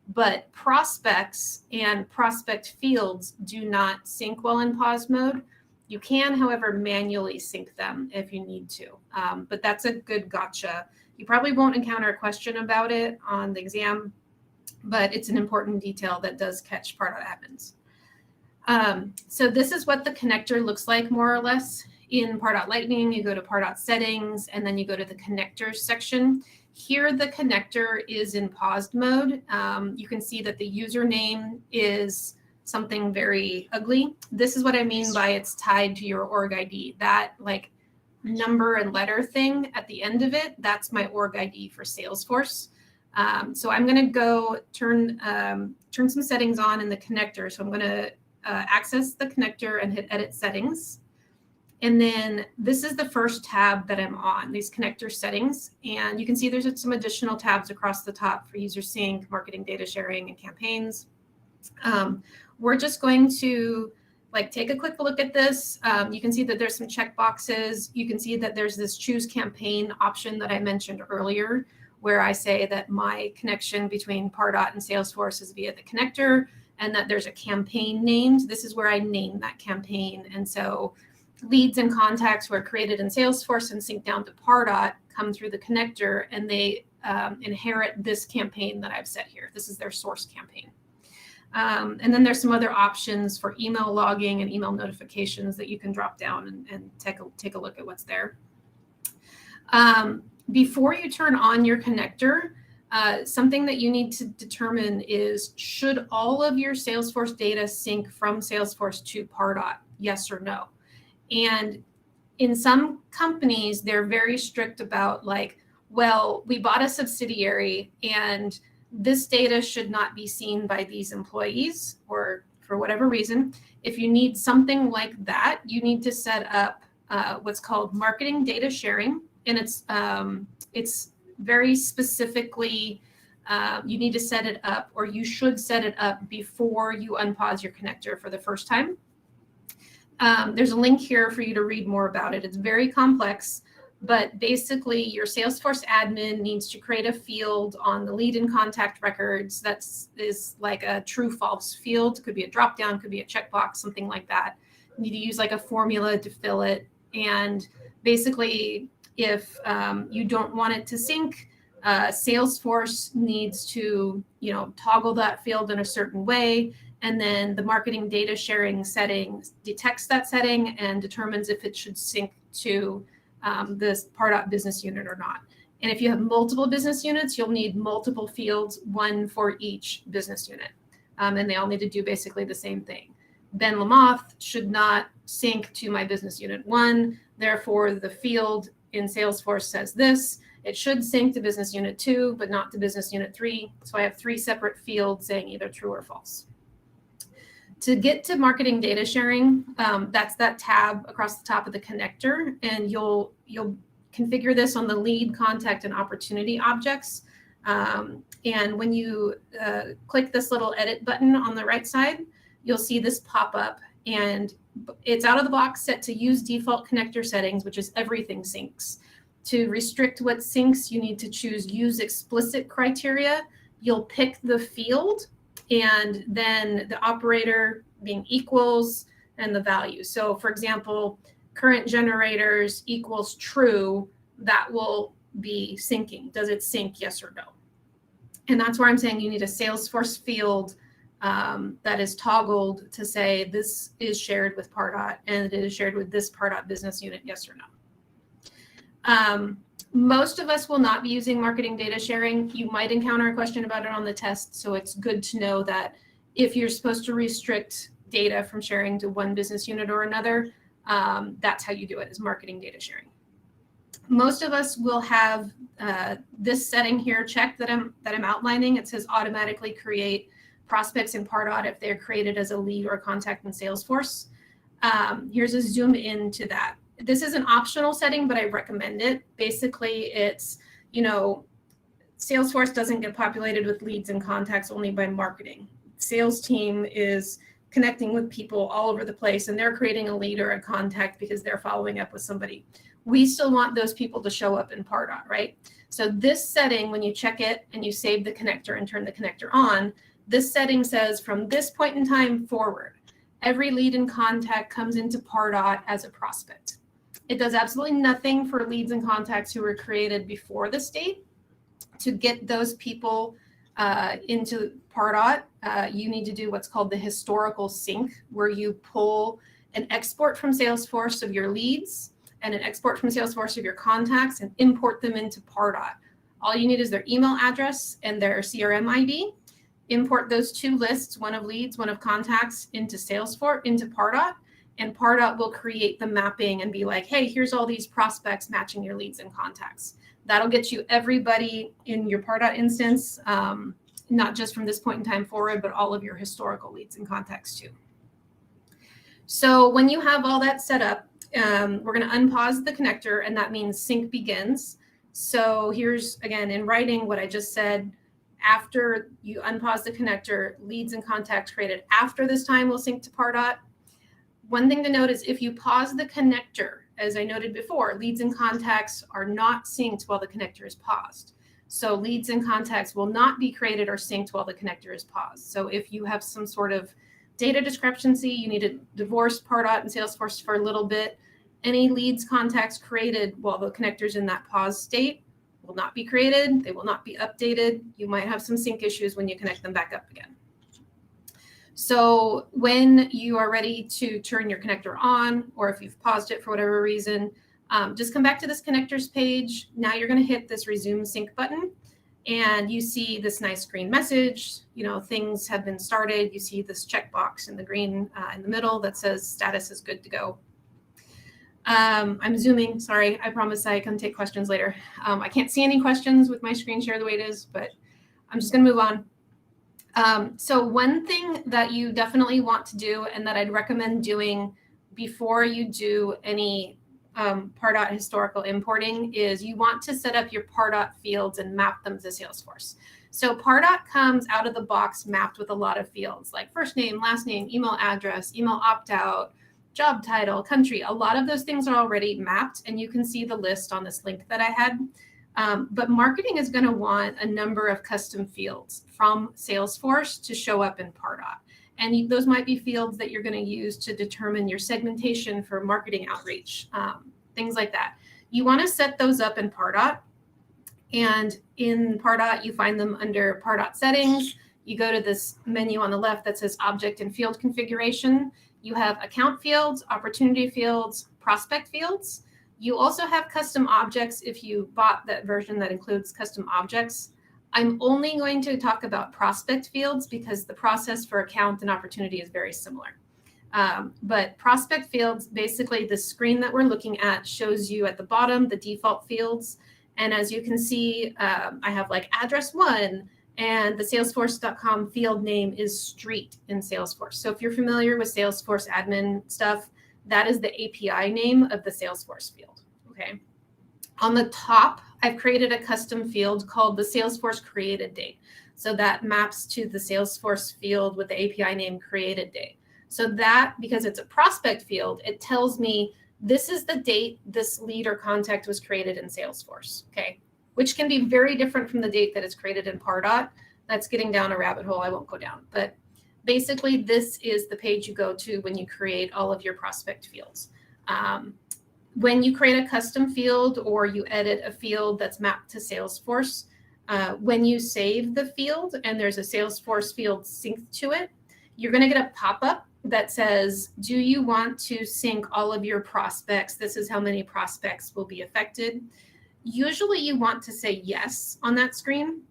but prospects and prospect fields do not sync while in pause mode. You can, however, manually sync them if you need to, but that's a good gotcha. You probably won't encounter a question about it on the exam, but it's an important detail that does catch Pardot admins. So this is what the connector looks like more or less. In Pardot Lightning, you go to Pardot settings, and then you go to the connectors section. Here, the connector is in paused mode. You can see that the username is something very ugly. This is what I mean by it's tied to your org ID. That like number and letter thing at the end of it, that's my org ID for Salesforce. So I'm going to go turn some settings on in the connector. So I'm going to access the connector and hit edit settings. And then this is the first tab that I'm on, these connector settings. And you can see there's some additional tabs across the top for user sync, marketing data sharing, and campaigns. We're just going to take a quick look at this. You can see that there's some check boxes. You can see that there's this choose campaign option that I mentioned earlier, where I say that my connection between Pardot and Salesforce is via the connector, and that there's a campaign named. This is where I name that campaign. And so leads and contacts were created in Salesforce and synced down to Pardot come through the connector, and they inherit this campaign that I've set here. This is their source campaign. And then there's some other options for email logging and email notifications that you can drop down and take a look at what's there. Before you turn on your connector, something that you need to determine is, should all of your Salesforce data sync from Salesforce to Pardot, yes or no? And in some companies, they're very strict about well, we bought a subsidiary and this data should not be seen by these employees, or for whatever reason. If you need something like that, you need to set up what's called marketing data sharing. And it's very specifically, you need to set it up, or you should set it up before you unpause your connector for the first time. There's a link here for you to read more about it. It's very complex, but basically your Salesforce admin needs to create a field on the lead and contact records that is like a true false field. Could be a drop down, could be a checkbox, something like that. You need to use a formula to fill it. And basically, if you don't want it to sync, Salesforce needs to toggle that field in a certain way. And then the marketing data sharing settings detects that setting and determines if it should sync to this Pardot business unit or not. And if you have multiple business units, you'll need multiple fields, one for each business unit. And they all need to do basically the same thing. Ben LaMothe should not sync to my business unit 1. Therefore, the field in Salesforce says this. It should sync to business unit 2, but not to business unit 3. So I have 3 separate fields saying either true or false. To get to marketing data sharing, that's that tab across the top of the connector, and you'll configure this on the lead, contact, and opportunity objects. And when you click this little edit button on the right side, you'll see this pop up, and it's out of the box set to use default connector settings, which is everything syncs. To restrict what syncs, you need to choose use explicit criteria. You'll pick the field, and then the operator being equals and the value. So for example, current generators equals true, that will be syncing. Does it sync, yes or no? And that's where I'm saying you need a Salesforce field that is toggled to say this is shared with Pardot and it is shared with this Pardot business unit, yes or no. Most of us will not be using marketing data sharing. You might encounter a question about it on the test, so it's good to know that if you're supposed to restrict data from sharing to one business unit or another, that's how you do it, is marketing data sharing. Most of us will have this setting here checked that I'm outlining. It says automatically create prospects in Pardot if they're created as a lead or contact in Salesforce. Here's a zoom into that. This is an optional setting, but I recommend it. Basically, it's, Salesforce doesn't get populated with leads and contacts only by marketing. Sales team is connecting with people all over the place, and they're creating a lead or a contact because they're following up with somebody. We still want those people to show up in Pardot, right? So this setting, when you check it and you save the connector and turn the connector on, this setting says from this point in time forward, every lead and contact comes into Pardot as a prospect. It does absolutely nothing for leads and contacts who were created before this date. To get those people into Pardot, you need to do what's called the historical sync, where you pull an export from Salesforce of your leads and an export from Salesforce of your contacts and import them into Pardot. All you need is their email address and their CRM ID. Import those two lists, one of leads, one of contacts, into Salesforce, into Pardot, and Pardot will create the mapping and be like, hey, here's all these prospects matching your leads and contacts. That'll get you everybody in your Pardot instance, not just from this point in time forward, but all of your historical leads and contacts too. So when you have all that set up, we're going to unpause the connector, and that means sync begins. So here's, again, in writing what I just said. After you unpause the connector, leads and contacts created after this time will sync to Pardot. One thing to note is if you pause the connector, as I noted before, leads and contacts are not synced while the connector is paused. So leads and contacts will not be created or synced while the connector is paused. So if you have some sort of data discrepancy, you need to divorce Pardot and Salesforce for a little bit. Any leads, contacts created while the connector's in that pause state will not be created. They will not be updated. You might have some sync issues when you connect them back up again. So when you are ready to turn your connector on, or if you've paused it for whatever reason, just come back to this connectors page. Now you're going to hit this resume sync button, and you see this nice green message. Things have been started. You see this checkbox in the green in the middle that says status is good to go. I'm zooming. Sorry, I promise I can take questions later. I can't see any questions with my screen share the way it is, but I'm just going to move on. So one thing that you definitely want to do, and that I'd recommend doing before you do any Pardot historical importing, is you want to set up your Pardot fields and map them to Salesforce. So Pardot comes out of the box mapped with a lot of fields like first name, last name, email address, email opt-out, job title, country. A lot of those things are already mapped, and you can see the list on this link that I had. But marketing is going to want a number of custom fields from Salesforce to show up in Pardot. And those might be fields that you're going to use to determine your segmentation for marketing outreach, things like that. You want to set those up in Pardot. And in Pardot, you find them under Pardot settings. You go to this menu on the left that says object and field configuration. You have account fields, opportunity fields, prospect fields. You also have custom objects if you bought that version that includes custom objects. I'm only going to talk about prospect fields because the process for account and opportunity is very similar. But prospect fields, basically the screen that we're looking at shows you at the bottom the default fields. And as you can see, I have like address 1, and the Salesforce.com field name is street in Salesforce. So if you're familiar with Salesforce admin stuff, that is the API name of the Salesforce field, okay? On the top, I've created a custom field called the Salesforce created date. So that maps to the Salesforce field with the API name created date. So that, because it's a prospect field, it tells me this is the date this lead or contact was created in Salesforce, okay? Which can be very different from the date that it's created in Pardot. That's getting down a rabbit hole I won't go down. But basically, this is the page you go to when you create all of your prospect fields. When you create a custom field or you edit a field that's mapped to Salesforce, When you save the field and there's a Salesforce field synced to it, you're going to get a pop-up that says, do you want to sync all of your prospects? This is how many prospects will be affected. Usually you want to say yes on that screen.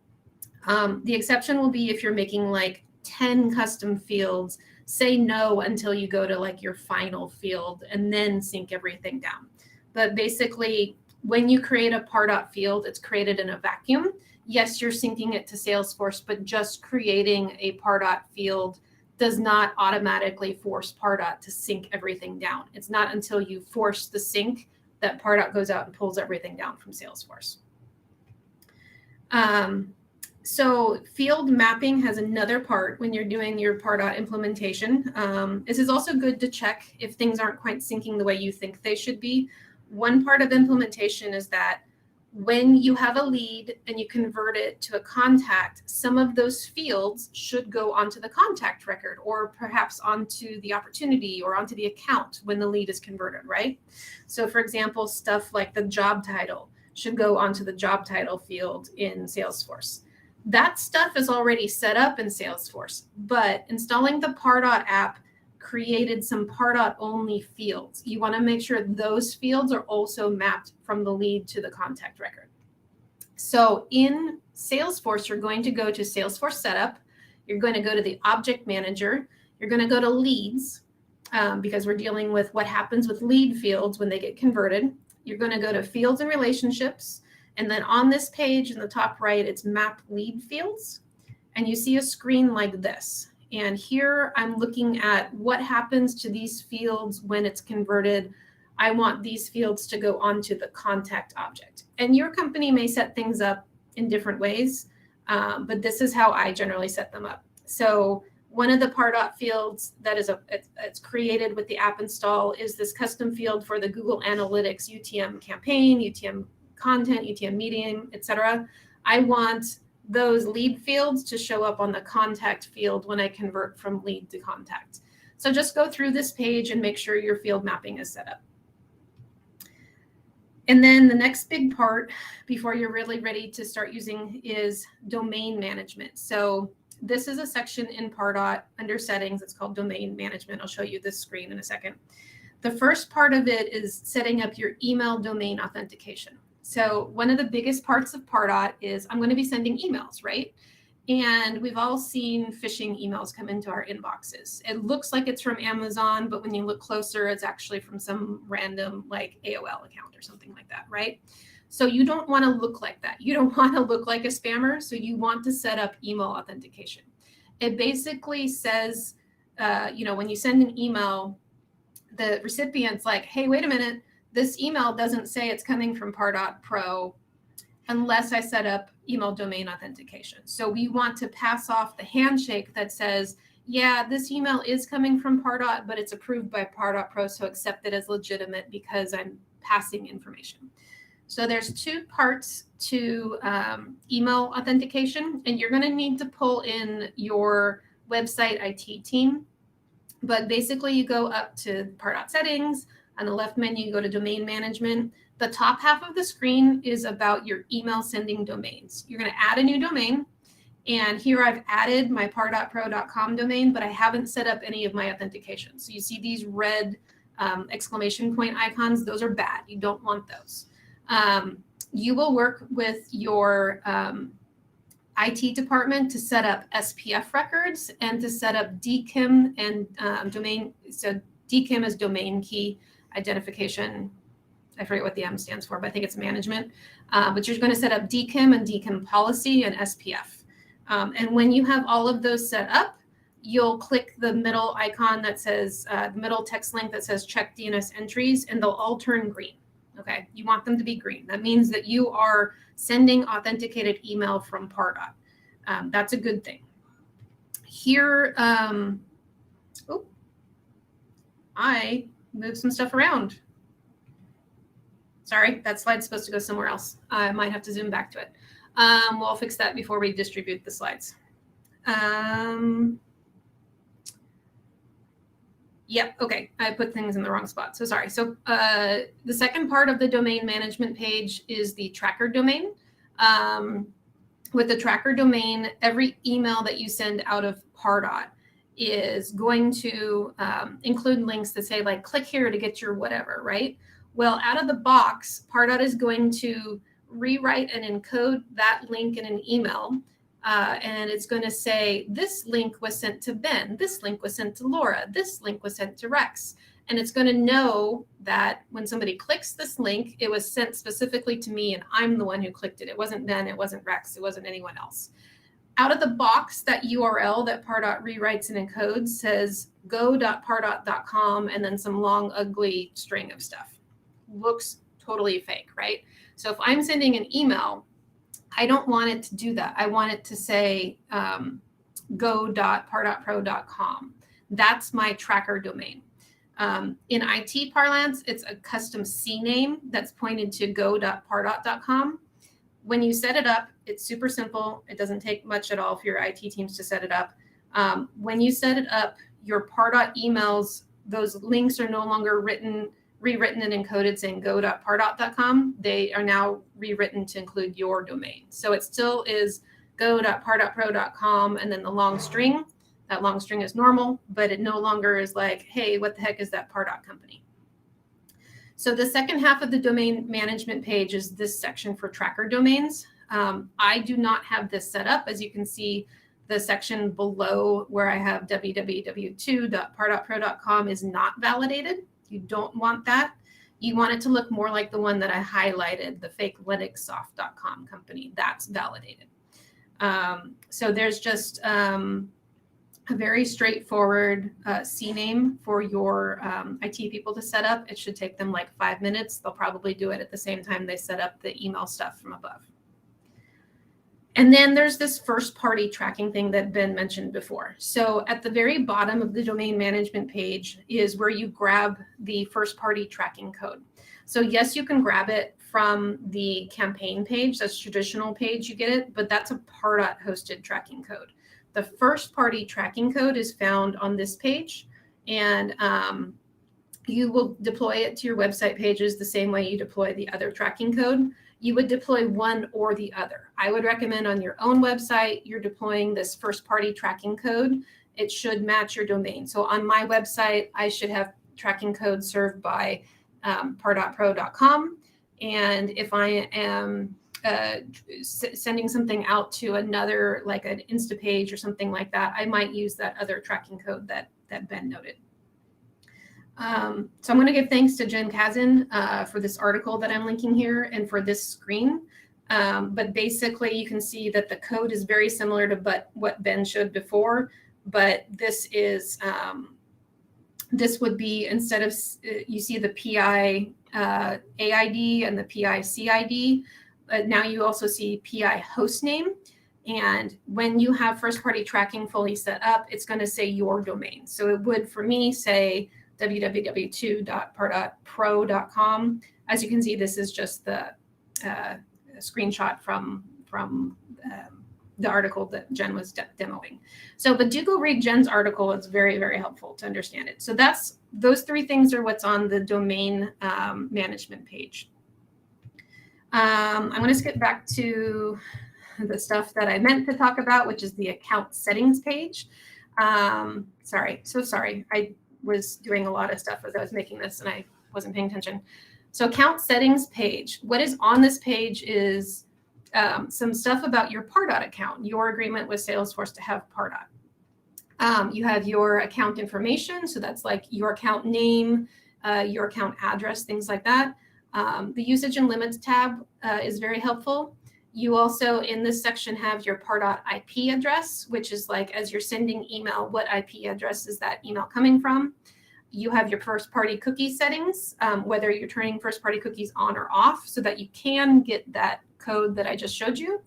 The exception will be if you're making like 10 custom fields. Say no until you go to like your final field and then sync everything down. But basically, when you create a Pardot field, it's created in a vacuum. Yes, you're syncing it to Salesforce, but just creating a Pardot field does not automatically force Pardot to sync everything down. It's not until you force the sync that Pardot goes out and pulls everything down from Salesforce. So field mapping has another part when you're doing your Pardot implementation. This is also good to check if things aren't quite syncing the way you think they should be. One part of implementation is that when you have a lead and you convert it to a contact, some of those fields should go onto the contact record or perhaps onto the opportunity or onto the account when the lead is converted, right? So for example, stuff like the job title should go onto the job title field in Salesforce. That stuff is already set up in Salesforce, but installing the Pardot app created some Pardot only fields. You want to make sure those fields are also mapped from the lead to the contact record. So in Salesforce, you're going to go to Salesforce Setup. You're going to go to the Object Manager. You're going to go to Leads because we're dealing with what happens with lead fields when they get converted. You're going to go to Fields and Relationships. And then on this page in the top right, it's Map Lead Fields. And you see a screen like this. And here I'm looking at what happens to these fields when it's converted. I want these fields to go onto the contact object. And your company may set things up in different ways, but this is how I generally set them up. So one of the Pardot fields that is it's created with the app install is this custom field for the Google Analytics UTM campaign, UTM content, UTM medium, etc. I want those lead fields to show up on the contact field when I convert from lead to contact. So just go through this page and make sure your field mapping is set up. And then the next big part before you're really ready to start using is domain management. So this is a section in Pardot under settings. It's called domain management. I'll show you this screen in a second. The first part of it is setting up your email domain authentication. So one of the biggest parts of Pardot is I'm going to be sending emails, right? And we've all seen phishing emails come into our inboxes. It looks like it's from Amazon, but when you look closer, it's actually from some random like AOL account or something like that, right? So you don't want to look like that. You don't want to look like a spammer. So you want to set up email authentication. It basically says, when you send an email, the recipient's like, hey, wait a minute. This email doesn't say it's coming from PardotPro unless I set up email domain authentication. So we want to pass off the handshake that says, yeah, this email is coming from Pardot, but it's approved by PardotPro, so accept it as legitimate because I'm passing information. So there's two parts to email authentication, and you're going to need to pull in your website IT team. But basically, you go up to Pardot settings. On the left menu, you go to domain management. The top half of the screen is about your email sending domains. You're going to add a new domain. And here I've added my PardotPro.com domain, but I haven't set up any of my authentication. So you see these red exclamation point icons. Those are bad. You don't want those. You will work with your IT department to set up SPF records and to set up DKIM and domain. So DKIM is domain key identification. I forget what the M stands for, but I think it's management. But you're going to set up DKIM and DKIM policy and SPF. And when you have all of those set up, you'll click the middle icon that says, the middle text link that says check DNS entries, and they'll all turn green. Okay, you want them to be green. That means that you are sending authenticated email from Pardot. That's a good thing. Here, I moved some stuff around. Sorry, that slide's supposed to go somewhere else. I might have to zoom back to it. We'll fix that before we distribute the slides. Yeah, okay, I put things in the wrong spot, so sorry. So the second part of the domain management page is the tracker domain. with the tracker domain, every email that you send out of Pardot is going to include links that say like, click here to get your whatever, right? Well, out of the box, Pardot is going to rewrite and encode that link in an email. And it's going to say, this link was sent to Ben, this link was sent to Laura, this link was sent to Rex. And it's going to know that when somebody clicks this link, it was sent specifically to me and I'm the one who clicked it. It wasn't Ben, it wasn't Rex, it wasn't anyone else. Out of the box, that URL that Pardot rewrites and encodes says go.pardot.com and then some long, ugly string of stuff. Looks totally fake, right? So if I'm sending an email, I don't want it to do that. I want it to say go.pardotpro.com. That's my tracker domain. In IT parlance, it's a custom CNAME that's pointed to go.pardot.com. When you set it up, it's super simple. It doesn't take much at all for your IT teams to set it up. When you set it up, your Pardot emails, those links are no longer rewritten and encoded saying go.pardot.com. They are now rewritten to include your domain. So it still is go.pardotpro.com and then the long string. That long string is normal, but it no longer is like, hey, what the heck is that Pardot company? So the second half of the domain management page is this section for tracker domains. I do not have this set up. As you can see, the section below where I have www.2.pardotpro.com is not validated. You don't want that. You want it to look more like the one that I highlighted, the fake linuxsoft.com company. That's validated. So there's just a very straightforward CNAME for your IT people to set up. It should take them like 5 minutes. They'll probably do it at the same time they set up the email stuff from above. And then there's this first party tracking thing that Ben mentioned before. So at the very bottom of the domain management page is where you grab the first party tracking code. So yes, you can grab it from the campaign page. That's traditional page, you get it, but that's a Pardot hosted tracking code. The first party tracking code is found on this page, and you will deploy it to your website pages the same way you deploy the other tracking code. You would deploy one or the other. I would recommend on your own website, you're deploying this first party tracking code. It should match your domain. So on my website, I should have tracking code served by PardotPro.com. And if I am sending something out to another, like an Instapage or something like that, I might use that other tracking code that Ben noted. So I'm going to give thanks to Jen Kazin for this article that I'm linking here and for this screen. But basically, you can see that the code is very similar to what Ben showed before. But this is this would be, instead of you see the PI AID and the PI CID. Now you also see PI hostname. And when you have first party tracking fully set up, it's going to say your domain. So it would, for me, say www.2.pardotpro.com. As you can see, this is just the screenshot from the article that Jen was demoing. So, but do go read Jen's article. It's very, very helpful to understand it. So those three things are what's on the domain management page. I'm going to skip back to the stuff that I meant to talk about, which is the account settings page. Sorry. I was doing a lot of stuff as I was making this and I wasn't paying attention. So account settings page, what is on this page is some stuff about your Pardot account, your agreement with Salesforce to have Pardot. You have your account information. So that's like your account name, your account address, things like that. The usage and limits tab is very helpful. You also, in this section, have your Pardot IP address, which is like, as you're sending email, what IP address is that email coming from? You have your first party cookie settings, whether you're turning first party cookies on or off so that you can get that code that I just showed you.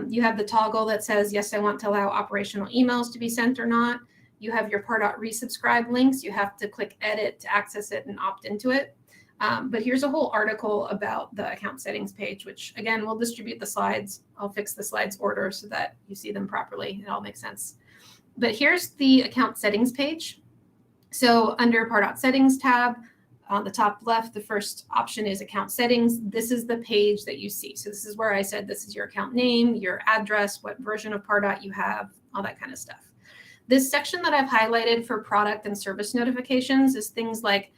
You have the toggle that says, yes, I want to allow operational emails to be sent or not. You have your Pardot resubscribe links. You have to click edit to access it and opt into it. But here's a whole article about the account settings page, which again, we'll distribute the slides. I'll fix the slides order so that you see them properly. It all makes sense. But here's the account settings page. So under Pardot settings tab, On the top left, the first option is account settings. This is the page that you see. So this is where I said this is your account name, your address, what version of Pardot you have, all that kind of stuff. This section that I've highlighted for product and service notifications is things like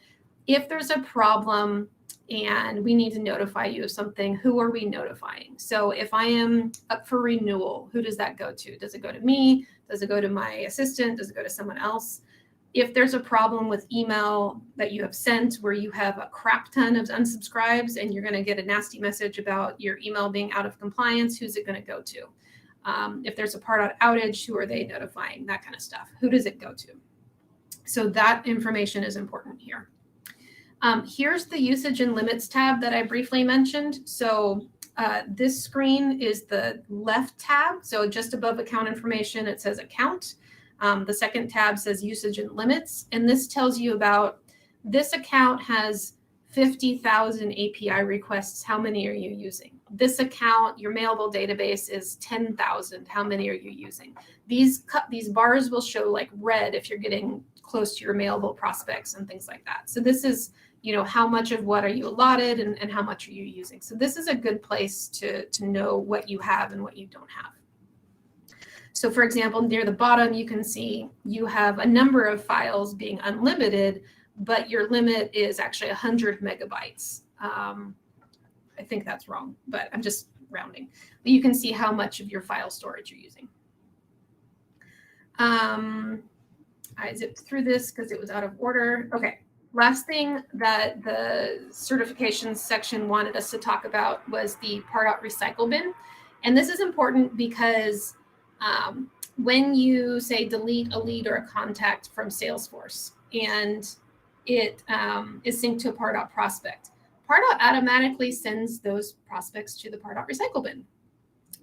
if there's a problem and we need to notify you of something, who are we notifying? So if I am up for renewal, who does that go to? Does it go to me? Does it go to my assistant? Does it go to someone else? If there's a problem with email that you have sent where you have a crap ton of unsubscribes and you're going to get a nasty message about your email being out of compliance, who's it going to go to? If there's a Pardot outage, who are they notifying? That kind of stuff. Who does it go to? So that information is important here. Here's the usage and limits tab that I briefly mentioned. So this screen is the left tab. So just above account information, it says account. The second tab says usage and limits. And this tells you about this account has 50,000 API requests. How many are you using? This account, your mailable database is 10,000. How many are you using? These bars will show like red if you're getting close to your mailable prospects and things like that. So this is, how much of what are you allotted and how much are you using? So this is a good place to know what you have and what you don't have. So for example, near the bottom, you can see you have a number of files being unlimited, but your limit is actually 100 megabytes. I think that's wrong, but I'm just rounding. But you can see how much of your file storage you're using. I zipped through this because it was out of order. Okay, last thing that the certifications section wanted us to talk about was the Pardot recycle bin. And this is important because when you say delete a lead or a contact from Salesforce and it is synced to a Pardot prospect, Pardot automatically sends those prospects to the Pardot recycle bin.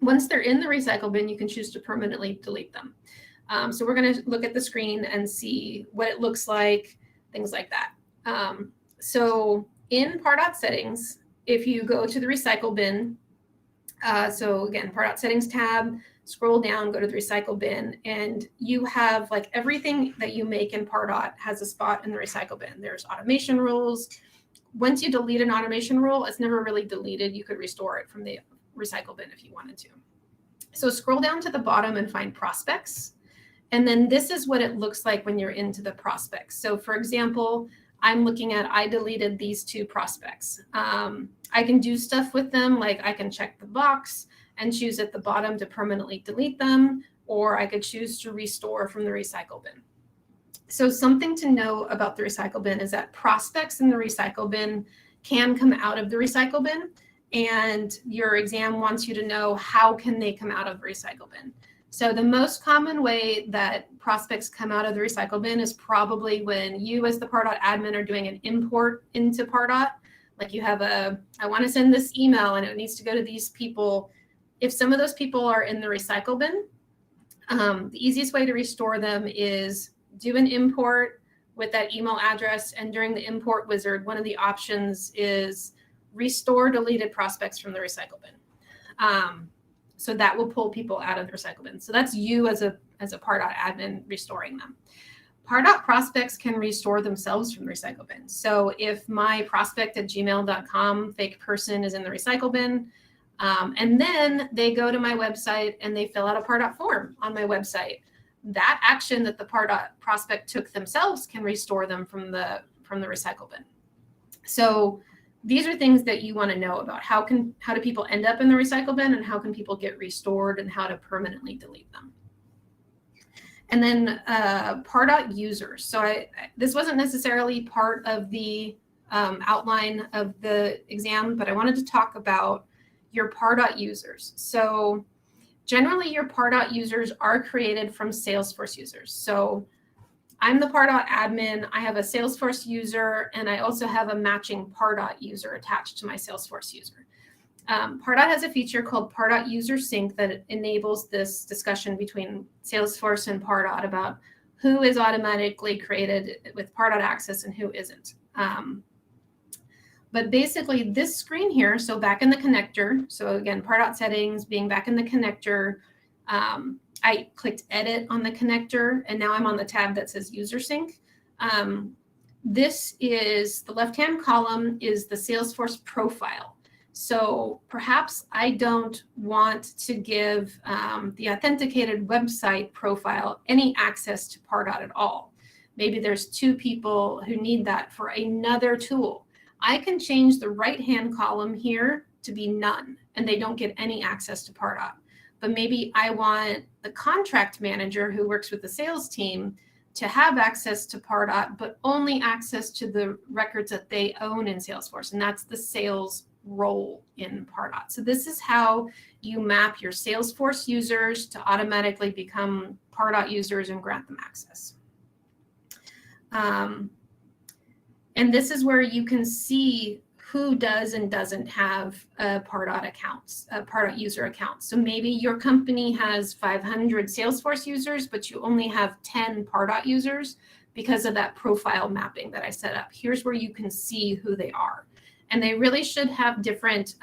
Once they're in the recycle bin, you can choose to permanently delete them. So we're going to look at the screen and see what it looks like, things like that. So in Pardot settings, if you go to the recycle bin, so again, Pardot settings tab, scroll down, go to the recycle bin, and you have like everything that you make in Pardot has a spot in the recycle bin. There's automation rules. Once you delete an automation rule, it's never really deleted. You could restore it from the recycle bin if you wanted to. So scroll down to the bottom and find prospects. And then this is what it looks like when you're into the prospects. So for example, I'm looking at, I deleted these 2 prospects. I can do stuff with them, like I can check the box and choose at the bottom to permanently delete them, or I could choose to restore from the recycle bin. So something to know about the recycle bin is that prospects in the recycle bin can come out of the recycle bin, and your exam wants you to know how can they come out of the recycle bin. So the most common way that prospects come out of the recycle bin is probably when you as the Pardot admin are doing an import into Pardot. Like you have I want to send this email and it needs to go to these people. If some of those people are in the recycle bin, the easiest way to restore them is do an import with that email address. And during the import wizard, one of the options is restore deleted prospects from the recycle bin. So that will pull people out of the recycle bin. So that's you as a Pardot admin restoring them. Pardot prospects can restore themselves from the recycle bin. So if my prospect@gmail.com fake person is in the recycle bin, and then they go to my website and they fill out a Pardot form on my website, that action that the Pardot prospect took themselves can restore them from the recycle bin. So these are things that you want to know about. How do people end up in the recycle bin, and how can people get restored, and how to permanently delete them. And then Pardot users. So this wasn't necessarily part of the outline of the exam, but I wanted to talk about your Pardot users. So generally your Pardot users are created from Salesforce users. So I'm the Pardot admin, I have a Salesforce user, and I also have a matching Pardot user attached to my Salesforce user. Pardot has a feature called Pardot User Sync that enables this discussion between Salesforce and Pardot about who is automatically created with Pardot access and who isn't. But basically this screen here, so back in the connector, so again, Pardot settings, being back in the connector, I clicked edit on the connector, and now I'm on the tab that says User Sync. this is the left-hand column is the Salesforce profile. So perhaps I don't want to give the authenticated website profile any access to Pardot at all. Maybe there's 2 people who need that for another tool. I can change the right-hand column here to be none, and they don't get any access to Pardot. But maybe I want the contract manager who works with the sales team to have access to Pardot, but only access to the records that they own in Salesforce, and that's the sales role in Pardot. So this is how you map your Salesforce users to automatically become Pardot users and grant them access. And this is where you can see who does and doesn't have Pardot accounts, Pardot user accounts. So maybe your company has 500 Salesforce users, but you only have 10 Pardot users because of that profile mapping that I set up. Here's where you can see who they are. And they really should have different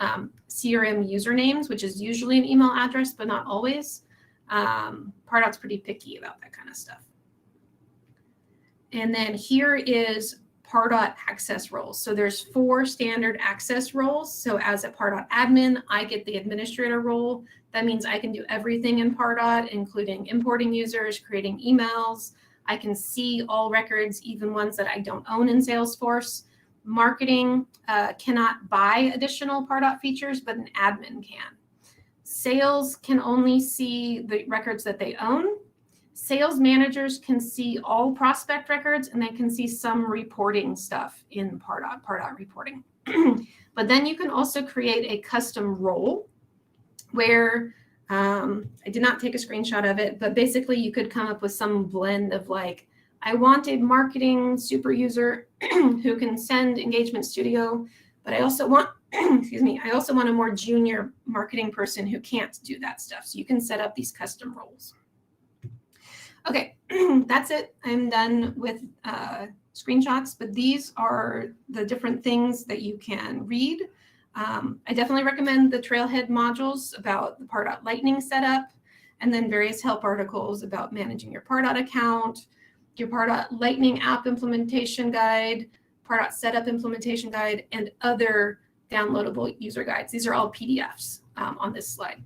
CRM usernames, which is usually an email address, but not always. Pardot's pretty picky about that kind of stuff. And then here is Pardot access roles. So there's 4 standard access roles. So as a Pardot admin, I get the administrator role. That means I can do everything in Pardot, including importing users, creating emails. I can see all records, even ones that I don't own in Salesforce. Marketing cannot buy additional Pardot features, but an admin can. Sales can only see the records that they own. Sales managers can see all prospect records, and they can see some reporting stuff in Pardot reporting. But then you can also create a custom role where I did not take a screenshot of it, but basically you could come up with some blend of like, I want a marketing super user who can send Engagement Studio, but I also want, excuse me, I also want a more junior marketing person who can't do that stuff. So you can set up these custom roles. Okay, that's it. I'm done with screenshots, but these are the different things that you can read. I definitely recommend the Trailhead modules about the Pardot Lightning setup, and then various help articles about managing your Pardot account, your Pardot Lightning app implementation guide, Pardot setup implementation guide, and other downloadable user guides. These are all PDFs on this slide.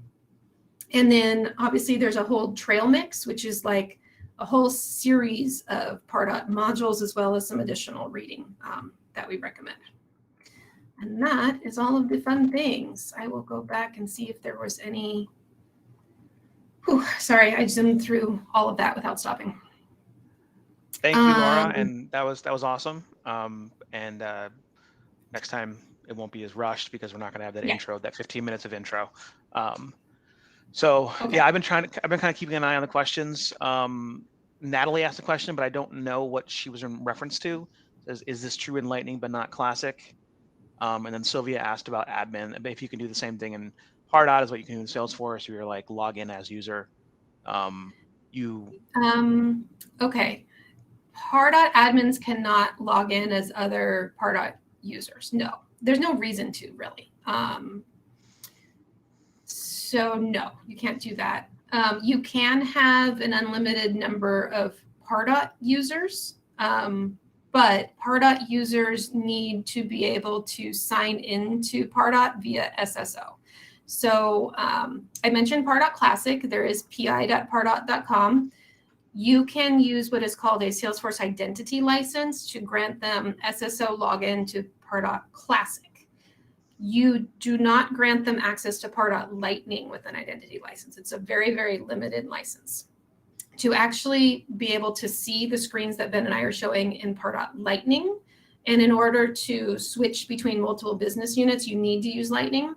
And then obviously there's a whole trail mix, which is like a whole series of Pardot modules, as well as some additional reading that we recommend. And that is all of the fun things. I will go back and see if there was any, sorry, I zoomed through all of that without stopping. Thank you, Laura, and that was awesome. Next time it won't be as rushed because we're not going to have that intro, that 15 minutes of intro. Yeah, I've been kind of keeping an eye on the questions. Natalie asked a question, but I don't know what she was in reference to. Is this true in Lightning but not Classic? And then Sylvia asked about admin. If you can do the same thing in Pardot as what you can do in Salesforce, you're like log in as user. Okay. Pardot admins cannot log in as other Pardot users. No, there's no reason to really. So no, you can't do that. You can have an unlimited number of Pardot users, but Pardot users need to be able to sign into Pardot via SSO. So I mentioned Pardot Classic. There is pi.pardot.com. You can use what is called a Salesforce identity license to grant them SSO login to Pardot Classic. You do not grant them access to Pardot Lightning with an identity license. It's a very, very limited license. To actually be able to see the screens that Ben and I are showing in Pardot Lightning, and in order to switch between multiple business units, you need to use Lightning.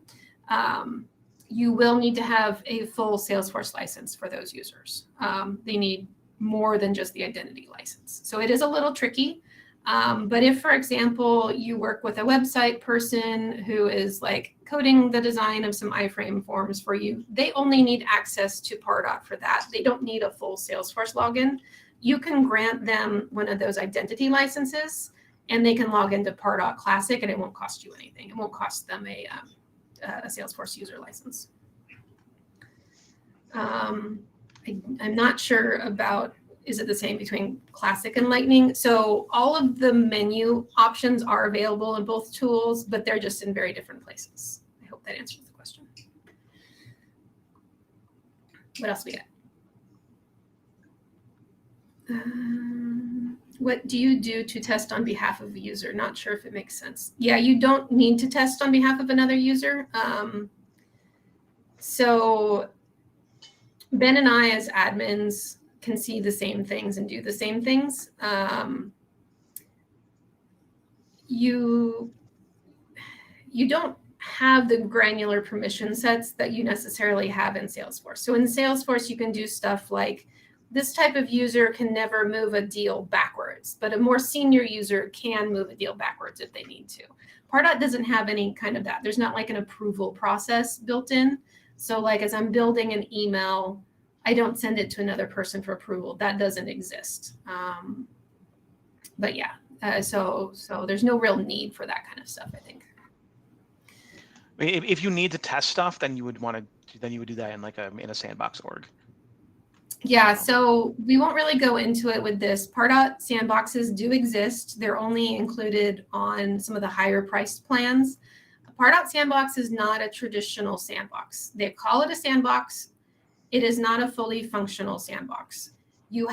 You will need to have a full Salesforce license for those users. They need more than just the identity license. So it is a little tricky. But if, for example, you work with a website person who is like coding the design of some iframe forms for you, they only need access to Pardot for that. They don't need a full Salesforce login. You can grant them one of those identity licenses, and they can log into Pardot Classic, and it won't cost you anything. It won't cost them a Salesforce user license. I'm not sure about is it the same between Classic and Lightning? So all of the menu options are available in both tools, but they're just in very different places. I hope that answers the question. What else we got? What do you do to test on behalf of a user? Not sure if it makes sense. Yeah, you don't need to test on behalf of another user. So Ben and I as admins can see the same things and do the same things. You don't have the granular permission sets that you necessarily have in Salesforce. So in Salesforce, you can do stuff like this type of user can never move a deal backwards, but a more senior user can move a deal backwards if they need to. Pardot doesn't have any kind of that. There's not like an approval process built in. So like as I'm building an email, I don't send it to another person for approval. That doesn't exist. But yeah, so there's no real need for that kind of stuff, I think. If you need to test stuff, then you would do that in like in a sandbox org. Yeah, so we won't really go into it with this. Pardot sandboxes do exist. They're only included on some of the higher priced plans. Pardot sandbox is not a traditional sandbox. They call it a sandbox. It is not a fully functional sandbox. You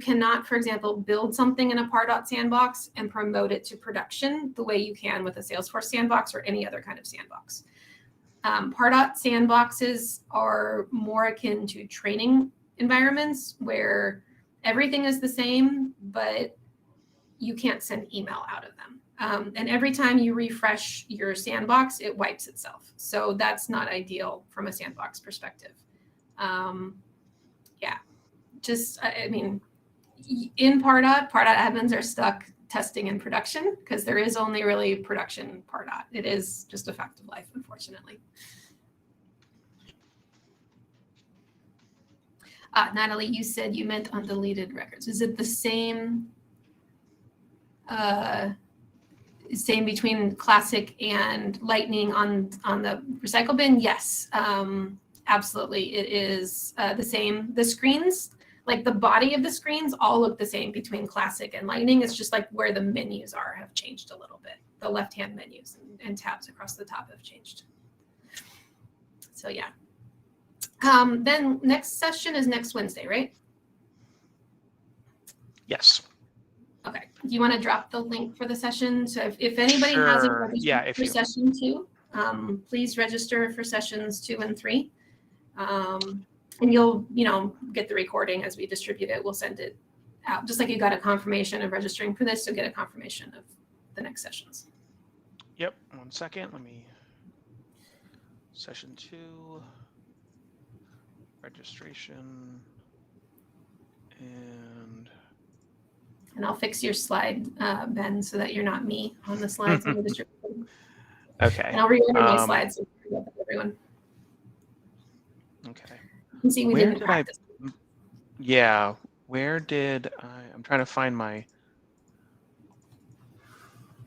cannot, for example, build something in a Pardot sandbox and promote it to production the way you can with a Salesforce sandbox or any other kind of sandbox. Pardot sandboxes are more akin to training environments where everything is the same, but you can't send email out of them. And every time you refresh your sandbox, it wipes itself. So that's not ideal from a sandbox perspective. Yeah, I mean, in Pardot admins are stuck testing in production because there is only really production Pardot. It is just a fact of life, unfortunately. Natalie, you said you meant on deleted records. Is it the same between Classic and Lightning on the recycle bin? Yes, absolutely. It is the same. The screens, like the body of the screens, all look the same between Classic and Lightning. It's just like where the menus have changed a little bit. The left-hand menus and tabs across the top have changed. So yeah. Then next session is next Wednesday, right? Yes. Okay. Do you want to drop the link for the session? So if anybody hasn't registered for session 2, please register for sessions 2 and 3. And you'll, get the recording as we distribute it. We'll send it out. Just like you got a confirmation of registering for this, you'll get a confirmation of the next sessions. Yep. 1 second. Session 2. Registration. And I'll fix your slide, Ben, so that you're not me on the slides. Okay. And I'll reorder my slides so everyone. Okay. You can see we didn't practice. Yeah. Where did I'm trying to find my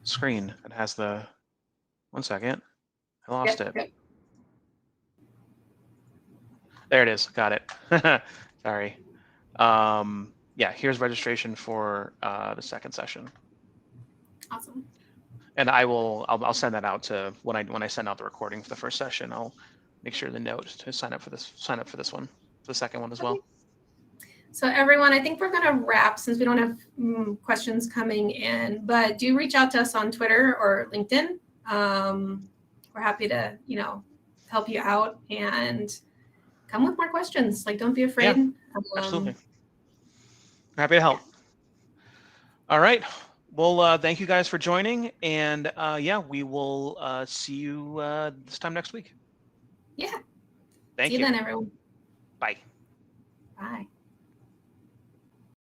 screen. It has the 1 second. I lost it. Yep. There it is. Got it. Sorry. Yeah, here's registration for the second session. Awesome. And I'll send that out to when I send out the recording for the first session. I'll make sure the note to sign up for this one, the second one as well. So everyone, I think we're going to wrap since we don't have questions coming in, but do reach out to us on Twitter or LinkedIn. We're happy to, help you out and come with more questions. Like, don't be afraid. Yeah, absolutely. Happy to help. All right. Well, thank you guys for joining. And yeah, we will see you this time next week. Yeah. Thank you. See you then, everyone. Bye. Bye.